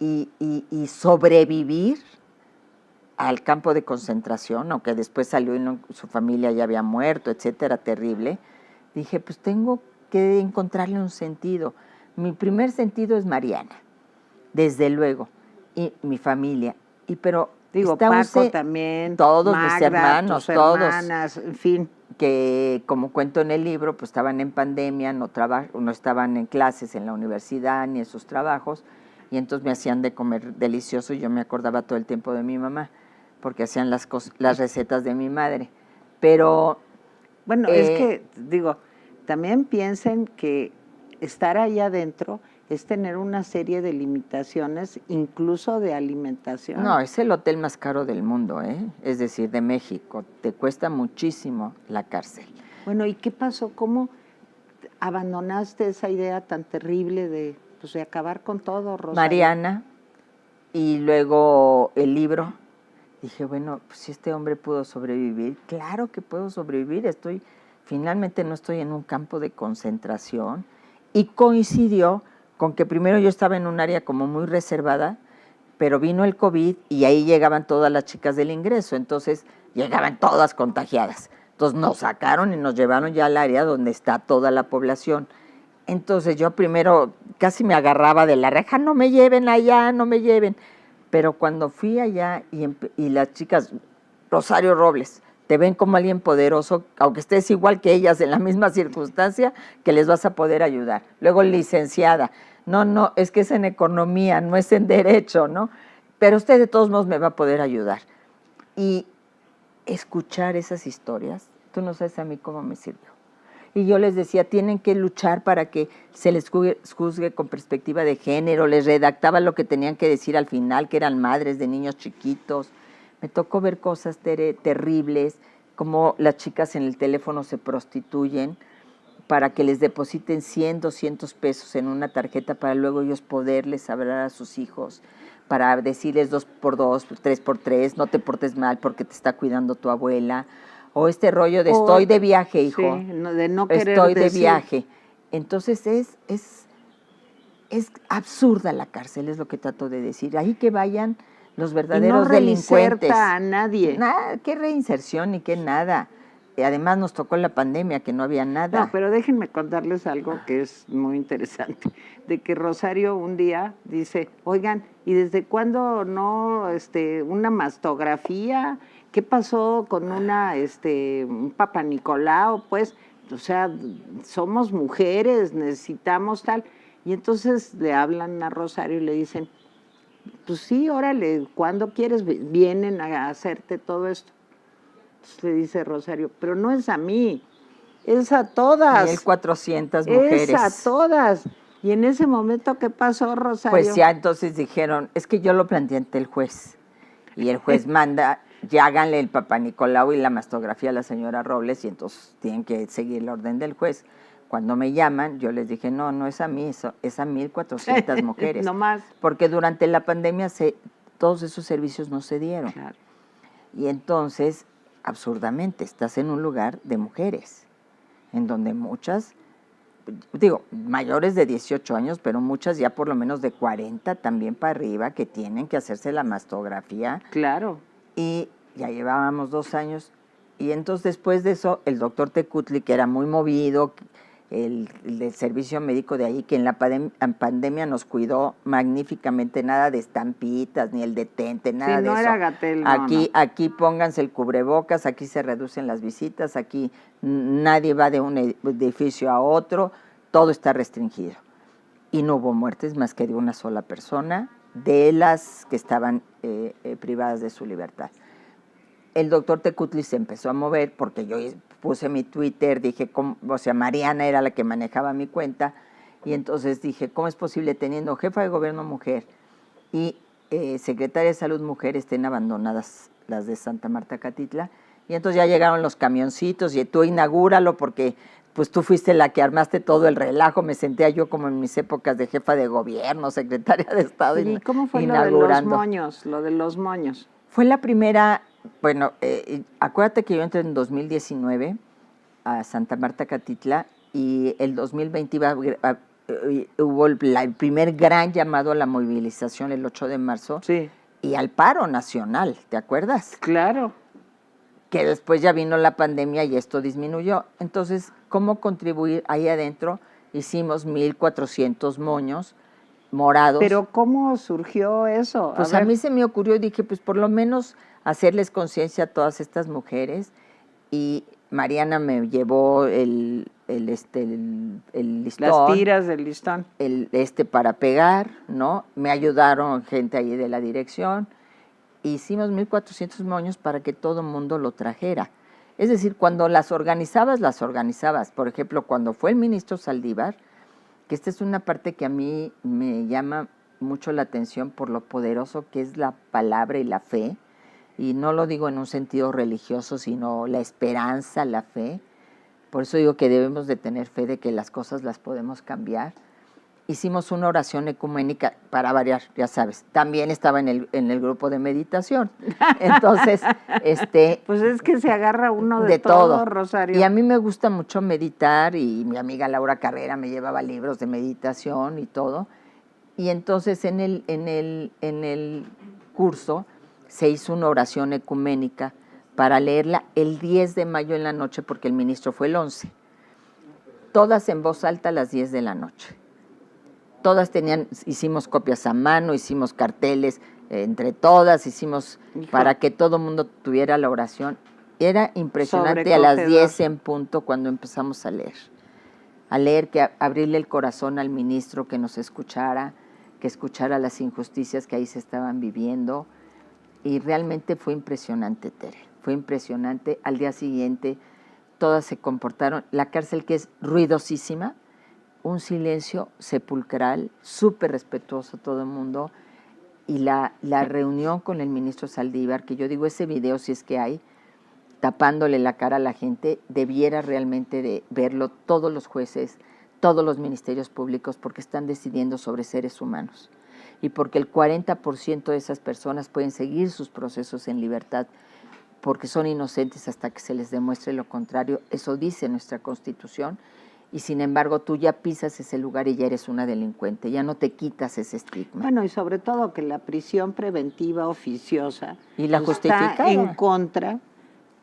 y sobrevivir al campo de concentración, aunque después salió y su familia ya había muerto, etcétera, terrible, dije, pues tengo que encontrarle un sentido. Mi primer sentido es Mariana, desde luego, y mi familia. Pero digo, Paco también, todos Magda, mis hermanos, tus todos, hermanas, en fin. Que como cuento en el libro, pues estaban en pandemia, no estaban en clases en la universidad ni en sus trabajos, y entonces me hacían de comer delicioso y yo me acordaba todo el tiempo de mi mamá, porque hacían las recetas de mi madre. Pero... Bueno, es que, digo, también piensen que estar ahí adentro es tener una serie de limitaciones, incluso de alimentación. No, es el hotel más caro del mundo, es decir, de México. Te cuesta muchísimo la cárcel. Bueno, ¿y qué pasó? ¿Cómo abandonaste esa idea tan terrible de acabar con todo, Rosario? Mariana, y luego el libro. Dije, bueno, pues si este hombre pudo sobrevivir, claro que puedo sobrevivir. Finalmente no estoy en un campo de concentración. Y coincidió con que primero yo estaba en un área como muy reservada, pero vino el COVID y ahí llegaban todas las chicas del ingreso, entonces llegaban todas contagiadas. Entonces nos sacaron y nos llevaron ya al área donde está toda la población. Entonces yo primero casi me agarraba de la reja, no me lleven allá, no me lleven. Pero cuando fui allá y las chicas, Rosario Robles, te ven como alguien poderoso, aunque estés igual que ellas en la misma circunstancia, que les vas a poder ayudar. Luego, licenciada, no, es que es en economía, no es en derecho, ¿no? Pero usted de todos modos me va a poder ayudar. Y escuchar esas historias, tú no sabes a mí cómo me sirvió. y yo les decía, tienen que luchar para que se les juzgue con perspectiva de género, les redactaba lo que tenían que decir al final, que eran madres de niños chiquitos. Me tocó ver cosas terribles, como las chicas en el teléfono se prostituyen para que les depositen 100, 200 pesos en una tarjeta para luego ellos poderles hablar a sus hijos, para decirles 2x2, 3x3, no te portes mal porque te está cuidando tu abuela. O este rollo de estoy de viaje, hijo. Sí, de no querer estoy de decir. viaje. Entonces es absurda la cárcel, es lo que trato de decir. Ahí que vayan los verdaderos delincuentes. Y no reinserta a nadie. Nada, qué reinserción ni qué nada. Y además nos tocó la pandemia, que no había nada. No, pero déjenme contarles algo que es muy interesante, de que Rosario un día dice, oigan, ¿y desde cuándo no una mastografía? ¿Qué pasó con un Papa Nicolau? Pues, o sea, somos mujeres, necesitamos tal. Y entonces le hablan a Rosario y le dicen, pues sí, órale, ¿cuándo quieres? Vienen a hacerte todo esto. Entonces le dice Rosario, pero no es a mí, es a todas. 1,400 mujeres. Es a todas. Y en ese momento, ¿qué pasó, Rosario? Pues ya entonces dijeron, es que yo lo planteé ante el juez. Y el juez manda, ya háganle el Papa Nicolau y la mastografía a la señora Robles, y entonces tienen que seguir la orden del juez. Cuando me llaman, yo les dije, no es a mí, es a 1,400 mujeres. No más. Porque durante la pandemia todos esos servicios no se dieron. Claro. Y entonces, absurdamente, estás en un lugar de mujeres, en donde muchas, digo, mayores de 18 años, pero muchas ya por lo menos de 40 también para arriba, que tienen que hacerse la mastografía. Claro. Y ya llevábamos 2 años. Y entonces después de eso, el doctor Tecutli, que era muy movido, el del servicio médico de ahí, que en la pandemia nos cuidó magníficamente, nada de estampitas, ni el detente, nada sí, de no eso. Era Gatell, Aquí pónganse el cubrebocas, aquí se reducen las visitas, aquí nadie va de un edificio a otro, todo está restringido. Y no hubo muertes más que de una sola persona, de las que estaban privadas de su libertad. El doctor Tecutli se empezó a mover porque yo puse mi Twitter, dije, Mariana era la que manejaba mi cuenta, y entonces dije, ¿cómo es posible teniendo jefa de gobierno mujer y secretaria de salud mujer estén abandonadas las de Santa Marta Catitla? Y entonces ya llegaron los camioncitos y tú inaugúralo porque pues tú fuiste la que armaste todo el relajo, me sentía yo como en mis épocas de jefa de gobierno, secretaria de Estado. ¿Y cómo fue lo de los moños? Fue la primera, bueno, acuérdate que yo entré en 2019 a Santa Marta Catitla y el 2020 hubo el primer gran llamado a la movilización el 8 de marzo sí. Y al paro nacional, ¿te acuerdas? Claro. Que después ya vino la pandemia y esto disminuyó. Entonces, ¿cómo contribuir ahí adentro? Hicimos 1,400 moños morados. ¿Pero cómo surgió eso? Pues a mí se me ocurrió y dije, pues por lo menos hacerles conciencia a todas estas mujeres. Y Mariana me llevó el listón. Las tiras del listón. Para pegar, ¿no? Me ayudaron gente ahí de la dirección. Hicimos 1,400 moños para que todo el mundo lo trajera. Es decir, cuando las organizabas. Por ejemplo, cuando fue el ministro Saldívar, que esta es una parte que a mí me llama mucho la atención por lo poderoso que es la palabra y la fe, y no lo digo en un sentido religioso, sino la esperanza, la fe. Por eso digo que debemos de tener fe de que las cosas las podemos cambiar. Hicimos una oración ecuménica para variar, ya sabes. También estaba en el grupo de meditación. Entonces, pues es que se agarra uno de todo, Rosario. Y a mí me gusta mucho meditar y mi amiga Laura Carrera me llevaba libros de meditación y todo. Y entonces en el curso se hizo una oración ecuménica para leerla el 10 de mayo en la noche porque el ministro fue el 11. Todas en voz alta a las 10 de la noche. Todas hicimos copias a mano, hicimos carteles entre todas, para que todo el mundo tuviera la oración. Era impresionante a las 10 en punto cuando empezamos a leer, que abrirle el corazón al ministro, que nos escuchara, que escuchara las injusticias que ahí se estaban viviendo. Y realmente fue impresionante, Tere, fue impresionante. Al día siguiente todas se comportaron, la cárcel que es ruidosísima, un silencio sepulcral, súper respetuoso todo el mundo, y la reunión con el ministro Saldívar, que yo digo, ese video, si es que hay, tapándole la cara a la gente, debiera realmente de verlo todos los jueces, todos los ministerios públicos, porque están decidiendo sobre seres humanos. Y porque el 40% de esas personas pueden seguir sus procesos en libertad, porque son inocentes hasta que se les demuestre lo contrario. Eso dice nuestra Constitución. Y sin embargo, tú ya pisas ese lugar y ya eres una delincuente, ya no te quitas ese estigma. Bueno, y sobre todo que la prisión preventiva oficiosa y la está en contra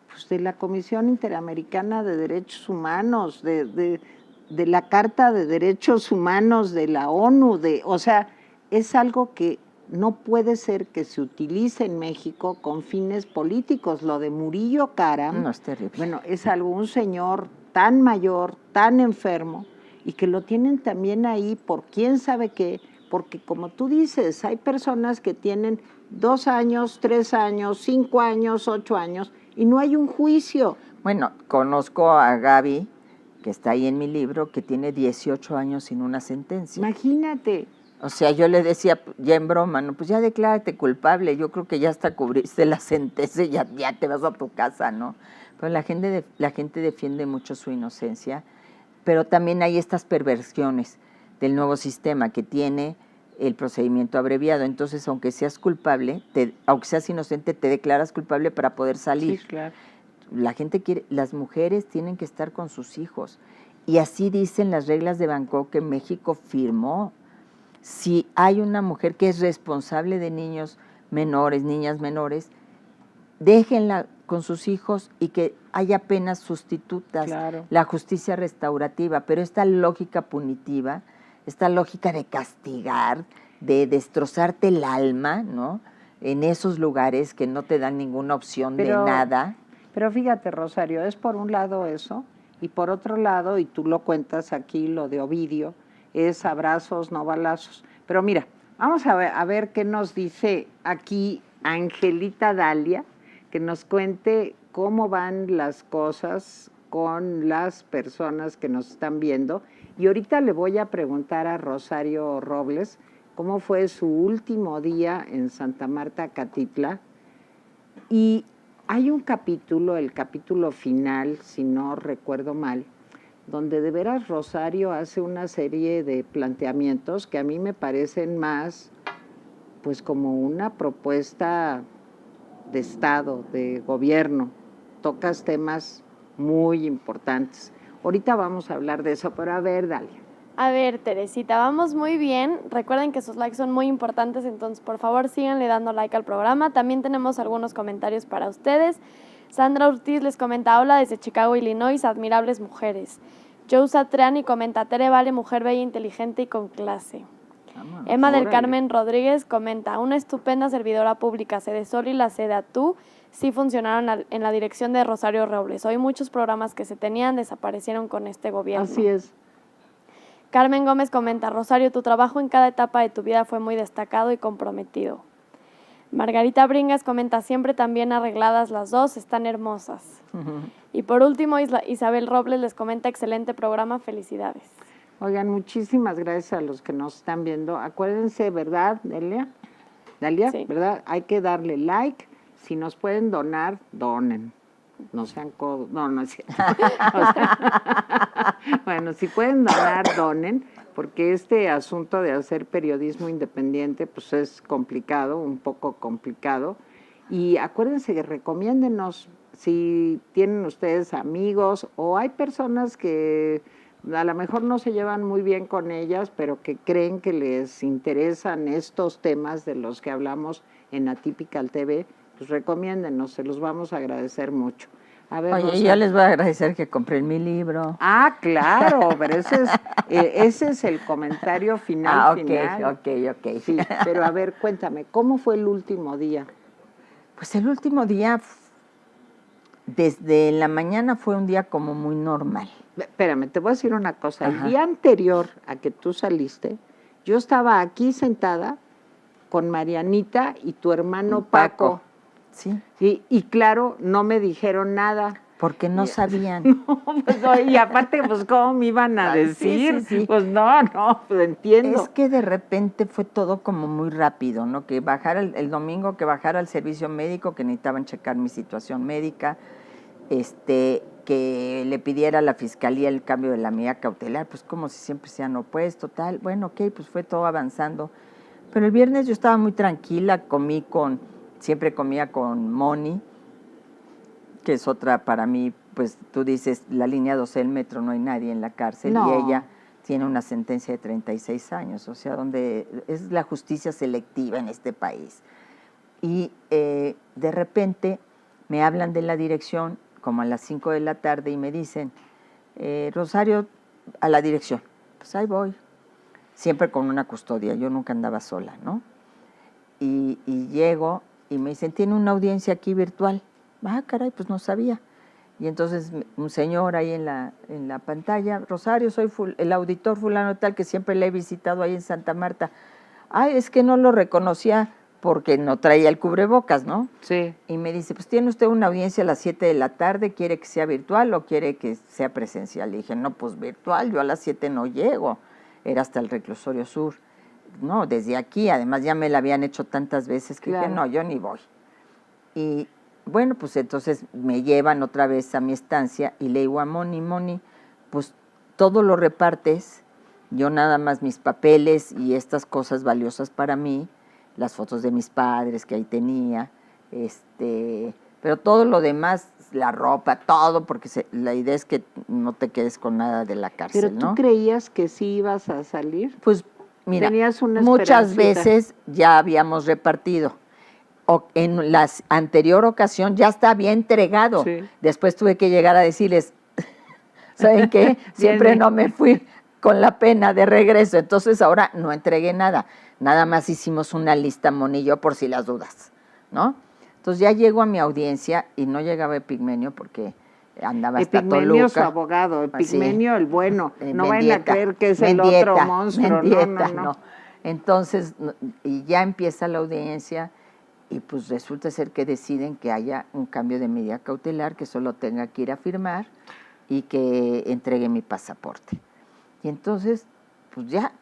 pues, de la Comisión Interamericana de Derechos Humanos, de la Carta de Derechos Humanos de la ONU, o sea, es algo que no puede ser que se utilice en México con fines políticos. Lo de Murillo Karam, no, es terrible. Bueno, es algo, un señor tan mayor, tan enfermo, y que lo tienen también ahí por quién sabe qué, porque como tú dices, hay personas que tienen 2 años, 3 años, 5 años, 8 años, y no hay un juicio. Bueno, conozco a Gaby, que está ahí en mi libro, que tiene 18 años sin una sentencia. Imagínate. O sea, yo le decía, ya en broma, no, pues ya declárate culpable, yo creo que ya hasta cubriste la sentencia, ya te vas a tu casa, ¿no? Pero la gente defiende mucho su inocencia, pero también hay estas perversiones del nuevo sistema que tiene el procedimiento abreviado. Entonces, aunque seas culpable, aunque seas inocente, te declaras culpable para poder salir. Sí, claro. La gente quiere, las mujeres tienen que estar con sus hijos. Y así dicen las reglas de Bangkok que México firmó. Si hay una mujer que es responsable de niños menores, niñas menores, déjenla con sus hijos y que haya penas sustitutas, claro. La justicia restaurativa, pero esta lógica punitiva, esta lógica de castigar, de destrozarte el alma, ¿no? En esos lugares que no te dan ninguna opción de nada. Pero fíjate, Rosario, es por un lado eso, y por otro lado, y tú lo cuentas aquí, lo de Ovidio, es abrazos, no balazos. Pero mira, vamos a ver qué nos dice aquí Angelita Dalia, que nos cuente cómo van las cosas con las personas que nos están viendo. Y ahorita le voy a preguntar a Rosario Robles cómo fue su último día en Santa Marta, Catitla. Y hay un capítulo, el capítulo final, si no recuerdo mal, donde de veras Rosario hace una serie de planteamientos que a mí me parecen más pues como una propuesta de Estado, de gobierno. Tocas temas muy importantes. Ahorita vamos a hablar de eso, pero a ver, Dalia. A ver, Teresita, vamos muy bien. Recuerden que sus likes son muy importantes, entonces por favor síganle dando like al programa. También tenemos algunos comentarios para ustedes. Sandra Ortiz les comenta, hola desde Chicago, Illinois, admirables mujeres. Joe Satriani comenta, Tere Vale, mujer bella, inteligente y con clase. Emma del Carmen Rodríguez comenta, una estupenda servidora pública, Sede Sol y la Sede Tú sí funcionaron en la dirección de Rosario Robles. Hoy muchos programas que se tenían desaparecieron con este gobierno. Así es. Carmen Gómez comenta, Rosario, tu trabajo en cada etapa de tu vida fue muy destacado y comprometido. Margarita Bringas comenta, siempre también arregladas las dos, están hermosas. Y por último, Isabel Robles les comenta, excelente programa, felicidades. Oigan, muchísimas gracias a los que nos están viendo. Acuérdense, ¿verdad, Dalia? Sí. ¿Verdad? Hay que darle like. Si nos pueden donar, donen. No sean codos. No es cierto. Bueno, si pueden donar, donen, porque este asunto de hacer periodismo independiente, pues es complicado, un poco complicado. Y acuérdense que recomiéndenos si tienen ustedes amigos o hay personas que a lo mejor no se llevan muy bien con ellas, pero que creen que les interesan estos temas de los que hablamos en Atypical TV, pues recomiéndenos, se los vamos a agradecer mucho. A ver, oye, Rosa. yo les voy a agradecer que compren mi libro. Ah, claro, pero ese es el comentario final. Ok. Sí, pero a ver, cuéntame, ¿cómo fue el último día? Pues el último día, desde la mañana fue un día como muy normal. Espérame, te voy a decir una cosa. Ajá. El día anterior a que tú saliste, yo estaba aquí sentada con Marianita y tu hermano Paco. Sí. Y claro, no me dijeron nada. Porque no sabían. No, pues, y aparte, pues, ¿cómo me iban a Ay, decir? sí. Pues no, pues entiendo. Es que de repente fue todo como muy rápido, ¿no? Que bajara el domingo, que bajara al servicio médico, que necesitaban checar mi situación médica, que le pidiera a la fiscalía el cambio de la medida cautelar, pues como si siempre se han opuesto, tal. Bueno, ok, pues fue todo avanzando. Pero el viernes yo estaba muy tranquila, siempre comía con Moni, que es otra para mí, pues tú dices, la línea 12 del metro, no hay nadie en la cárcel, No. y ella tiene una sentencia de 36 años, o sea, donde es la justicia selectiva en este país. Y de repente me hablan de la dirección, como a las 5 de la tarde, y me dicen, Rosario, a la dirección. Pues ahí voy, siempre con una custodia, yo nunca andaba sola, ¿no? Y llego y me dicen, tiene una audiencia aquí virtual. Ah, caray, pues no sabía. Y entonces un señor ahí en la pantalla, Rosario, soy el auditor fulano tal que siempre le he visitado ahí en Santa Marta. Ay, es que no lo reconocía porque no traía el cubrebocas, ¿no? Sí. Y me dice, pues tiene usted una audiencia a las 7 de la tarde, ¿quiere que sea virtual o quiere que sea presencial? Le dije, no, pues virtual, yo a las 7 no llego, era hasta el Reclusorio Sur. No, desde aquí, además ya me la habían hecho tantas veces que Claro. dije, no, yo ni voy. Y bueno, pues entonces me llevan otra vez a mi estancia y le digo a Moni, pues todo lo repartes, yo nada más mis papeles y estas cosas valiosas para mí, las fotos de mis padres que ahí tenía, pero todo lo demás, la ropa, todo, porque la idea es que no te quedes con nada de la cárcel, ¿Pero tú ¿no? creías que sí ibas a salir? Pues mira, Tenías una muchas esperancita. veces ya habíamos repartido. En la anterior ocasión ya está bien entregado. Sí. Después tuve que llegar a decirles, ¿saben qué? Siempre Viene. no me fui con la pena de regreso. Entonces ahora no entregué nada. Nada más hicimos una lista, Moni y yo, por si las dudas, ¿no? Entonces ya llego a mi audiencia y no llegaba Epigmenio porque andaba hasta Epigmenio, Toluca. su abogado, Epigmenio, Sí. el bueno. No vayan a Mendieta, creer que es Mendieta, el otro monstruo. Mendieta, No. Entonces, y ya empieza la audiencia y pues resulta ser que deciden que haya un cambio de medida cautelar, que solo tenga que ir a firmar y que entregue mi pasaporte. Y entonces, pues ya,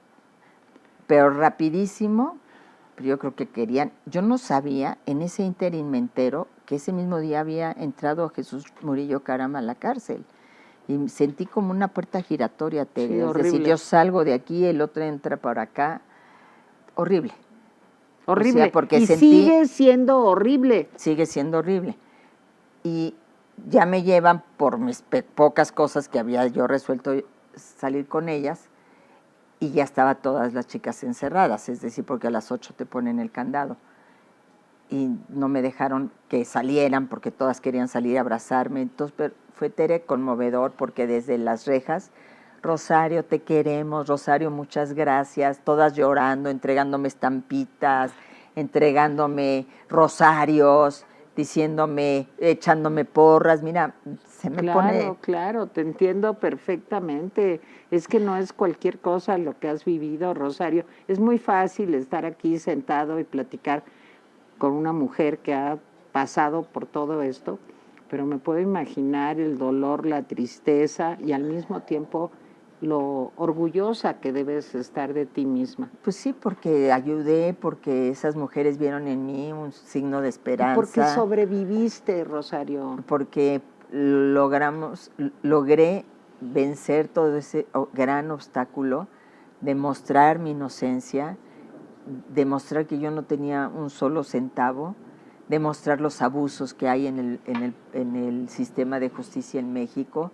pero rapidísimo, pero yo creo que querían, yo no sabía, en ese ínterin me entero que ese mismo día había entrado Jesús Murillo Caram a la cárcel. Y sentí como una puerta giratoria, Tere. Sí, Es horrible. decir, yo salgo de aquí, el otro entra por acá. Horrible. Horrible. O sea, porque y sentí, sigue siendo horrible. sigue siendo horrible. Y ya me llevan por mis pocas cosas que había yo resuelto salir con ellas, y ya estaba todas las chicas encerradas, es decir, porque a las 8 te ponen el candado. Y no me dejaron que salieran porque todas querían salir a abrazarme. Entonces, pero fue, Tere, conmovedor, porque desde las rejas, Rosario, te queremos, Rosario, muchas gracias, todas llorando, entregándome estampitas, entregándome rosarios, diciéndome, echándome porras. Mira, se me pone... Claro, te entiendo perfectamente. Es que no es cualquier cosa lo que has vivido, Rosario. Es muy fácil estar aquí sentado y platicar con una mujer que ha pasado por todo esto, pero me puedo imaginar el dolor, la tristeza y al mismo tiempo lo orgullosa que debes estar de ti misma. Pues sí, porque ayudé, porque esas mujeres vieron en mí un signo de esperanza. ¿Por qué sobreviviste, Rosario? Porque logré vencer todo ese gran obstáculo, demostrar mi inocencia, demostrar que yo no tenía un solo centavo, demostrar los abusos que hay en el sistema de justicia en México,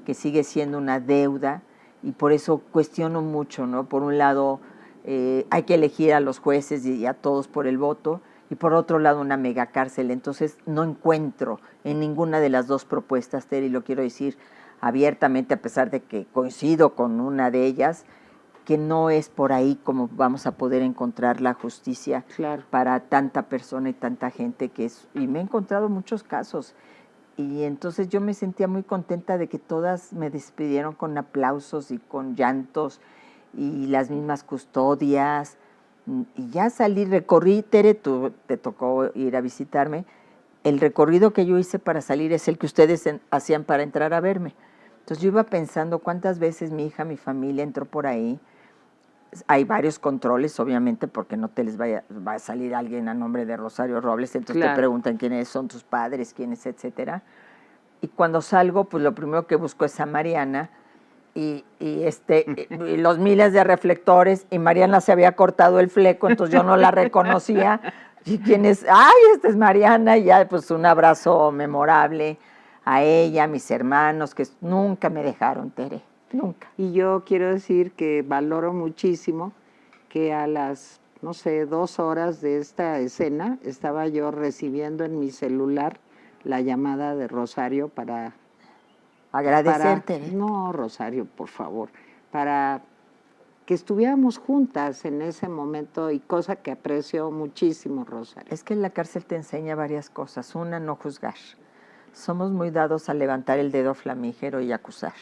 que sigue siendo una deuda, y por eso cuestiono mucho, ¿no? Por un lado, hay que elegir a los jueces y a todos por el voto, y por otro lado una megacárcel. Entonces no encuentro en ninguna de las dos propuestas, Tere, y lo quiero decir abiertamente, a pesar de que coincido con una de ellas, que no es por ahí como vamos a poder encontrar la justicia para tanta persona y tanta gente y me he encontrado muchos casos. Y entonces yo me sentía muy contenta de que todas me despidieron con aplausos y con llantos y las mismas custodias. Y ya salí, recorrí, Tere, te tocó ir a visitarme, el recorrido que yo hice para salir es el que ustedes hacían para entrar a verme. Entonces yo iba pensando cuántas veces mi hija, mi familia entró por ahí. Hay varios controles, obviamente, porque no te les va a salir alguien a nombre de Rosario Robles, entonces te preguntan quiénes son tus padres, quiénes, etcétera. Y cuando salgo, pues lo primero que busco es a Mariana y los miles de reflectores, y Mariana se había cortado el fleco, entonces yo no la reconocía. ¿Y quién es? ¡Ay, esta es Mariana! Y ya, pues un abrazo memorable a ella, a mis hermanos, que nunca me dejaron, Tere, nunca. Y yo quiero decir que valoro muchísimo que a las, no sé, 2 horas de esta escena, estaba yo recibiendo en mi celular la llamada de Rosario para... Agradecerte. No, Rosario, por favor, para que estuviéramos juntas en ese momento, y cosa que aprecio muchísimo, Rosario. Es que en la cárcel te enseña varias cosas. Una, no juzgar. Somos muy dados a levantar el dedo flamígero y acusar.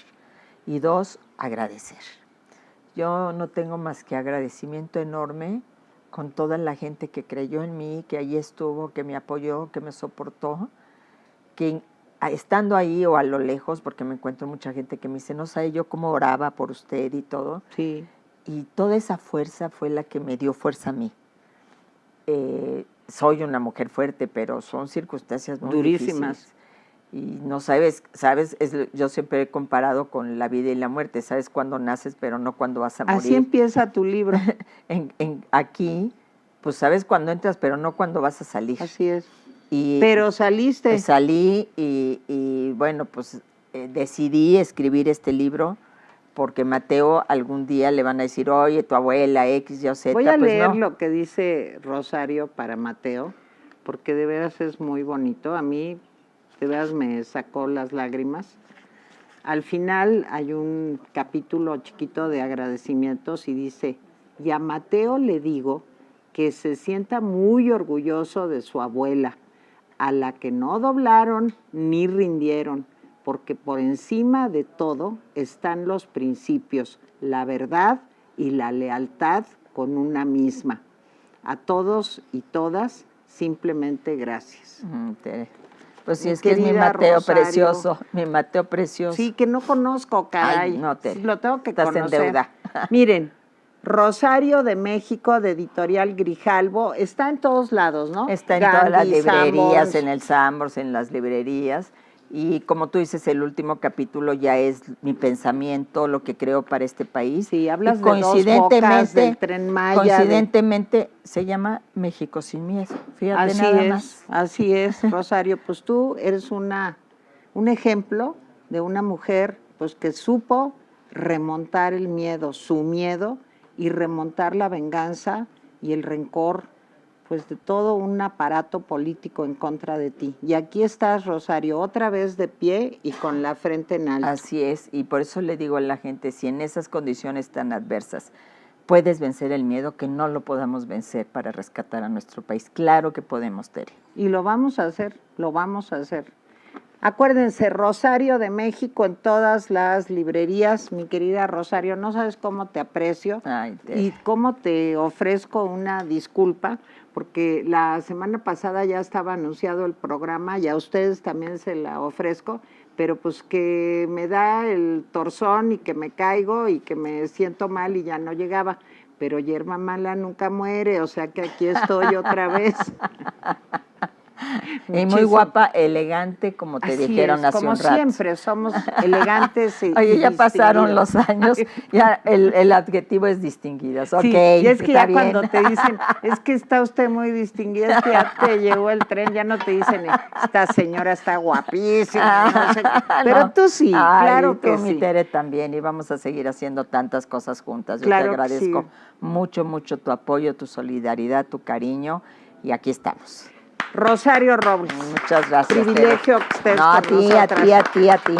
Y 2, agradecer. Yo no tengo más que agradecimiento enorme con toda la gente que creyó en mí, que allí estuvo, que me apoyó, que me soportó, que estando ahí o a lo lejos, porque me encuentro mucha gente que me dice, no sé yo cómo oraba por usted y todo. Sí. Y toda esa fuerza fue la que me dio fuerza a mí. Soy una mujer fuerte, pero son circunstancias muy durísimas. difíciles. Y no sabes, yo siempre he comparado con la vida y la muerte. Sabes cuándo naces, pero no cuándo vas a morir. Así empieza tu libro. Aquí, pues sabes cuándo entras, pero no cuándo vas a salir. Así es. Y pero saliste. Salí y bueno, pues decidí escribir este libro porque Mateo algún día le van a decir, oye, tu abuela X, Y o Z. Voy a pues leer no. lo que dice Rosario para Mateo, porque de veras es muy bonito. A mí, de veras, me sacó las lágrimas. Al final hay un capítulo chiquito de agradecimientos y dice, y a Mateo le digo que se sienta muy orgulloso de su abuela, a la que no doblaron ni rindieron, porque por encima de todo están los principios, la verdad y la lealtad con una misma. A todos y todas, simplemente gracias. Pues sí, es que es mi Mateo Rosario, precioso, mi Mateo precioso. Sí, que no conozco, caray. Ay, no, sí, lo tengo que estás conocer. en deuda. Miren, Rosario de México, de Editorial Grijalbo, está en todos lados, ¿no? Está en Gandhi, todas las librerías, Sanborns. en el Sanborns, en las librerías. Y como tú dices, el último capítulo ya es mi pensamiento, lo que creo para este país. Sí, hablas y de dos bocas del Tren Maya. Coincidentemente se llama México sin miedo. Fíjate así nada es, más. Así es, Rosario. Pues tú eres un ejemplo de una mujer pues que supo remontar el miedo, su miedo, y remontar la venganza y el rencor, pues de todo un aparato político en contra de ti. Y aquí estás, Rosario, otra vez de pie y con la frente en alto. Así es, y por eso le digo a la gente, si en esas condiciones tan adversas puedes vencer el miedo, que no lo podamos vencer para rescatar a nuestro país. Claro que podemos, Tere. Y lo vamos a hacer, lo vamos a hacer. Acuérdense, Rosario de México en todas las librerías. Mi querida Rosario, no sabes cómo te aprecio. Ay, y cómo te ofrezco una disculpa, porque la semana pasada ya estaba anunciado el programa y a ustedes también se la ofrezco, pero pues que me da el torzón y que me caigo y que me siento mal y ya no llegaba. Pero yerba mala nunca muere, o sea que aquí estoy otra vez. Y muy guapa, elegante, como te Así dijeron es, hace como un rato. siempre, somos elegantes y Oye, ya pasaron distinguidos. los años, ya el adjetivo es distinguidas. Sí, Okay, y es que ya bien. cuando te dicen, es que está usted muy distinguida, es que ya te llegó el tren, ya no te dicen, esta señora está guapísima, no sé qué. Pero no. tú sí, Ay, claro tú, que mi sí. Tere, también, y vamos a seguir haciendo tantas cosas juntas. Yo Claro te que agradezco sí. mucho, mucho tu apoyo, tu solidaridad, tu cariño, y aquí estamos. Rosario Robles. Muchas gracias. Privilegio Tere. que estés No, a con ti, nosotras. a ti.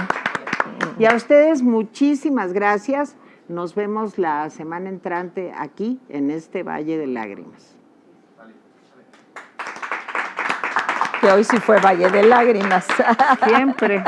Y a ustedes muchísimas gracias. Nos vemos la semana entrante aquí en este Valle de Lágrimas. Que hoy sí fue Valle de Lágrimas. Siempre.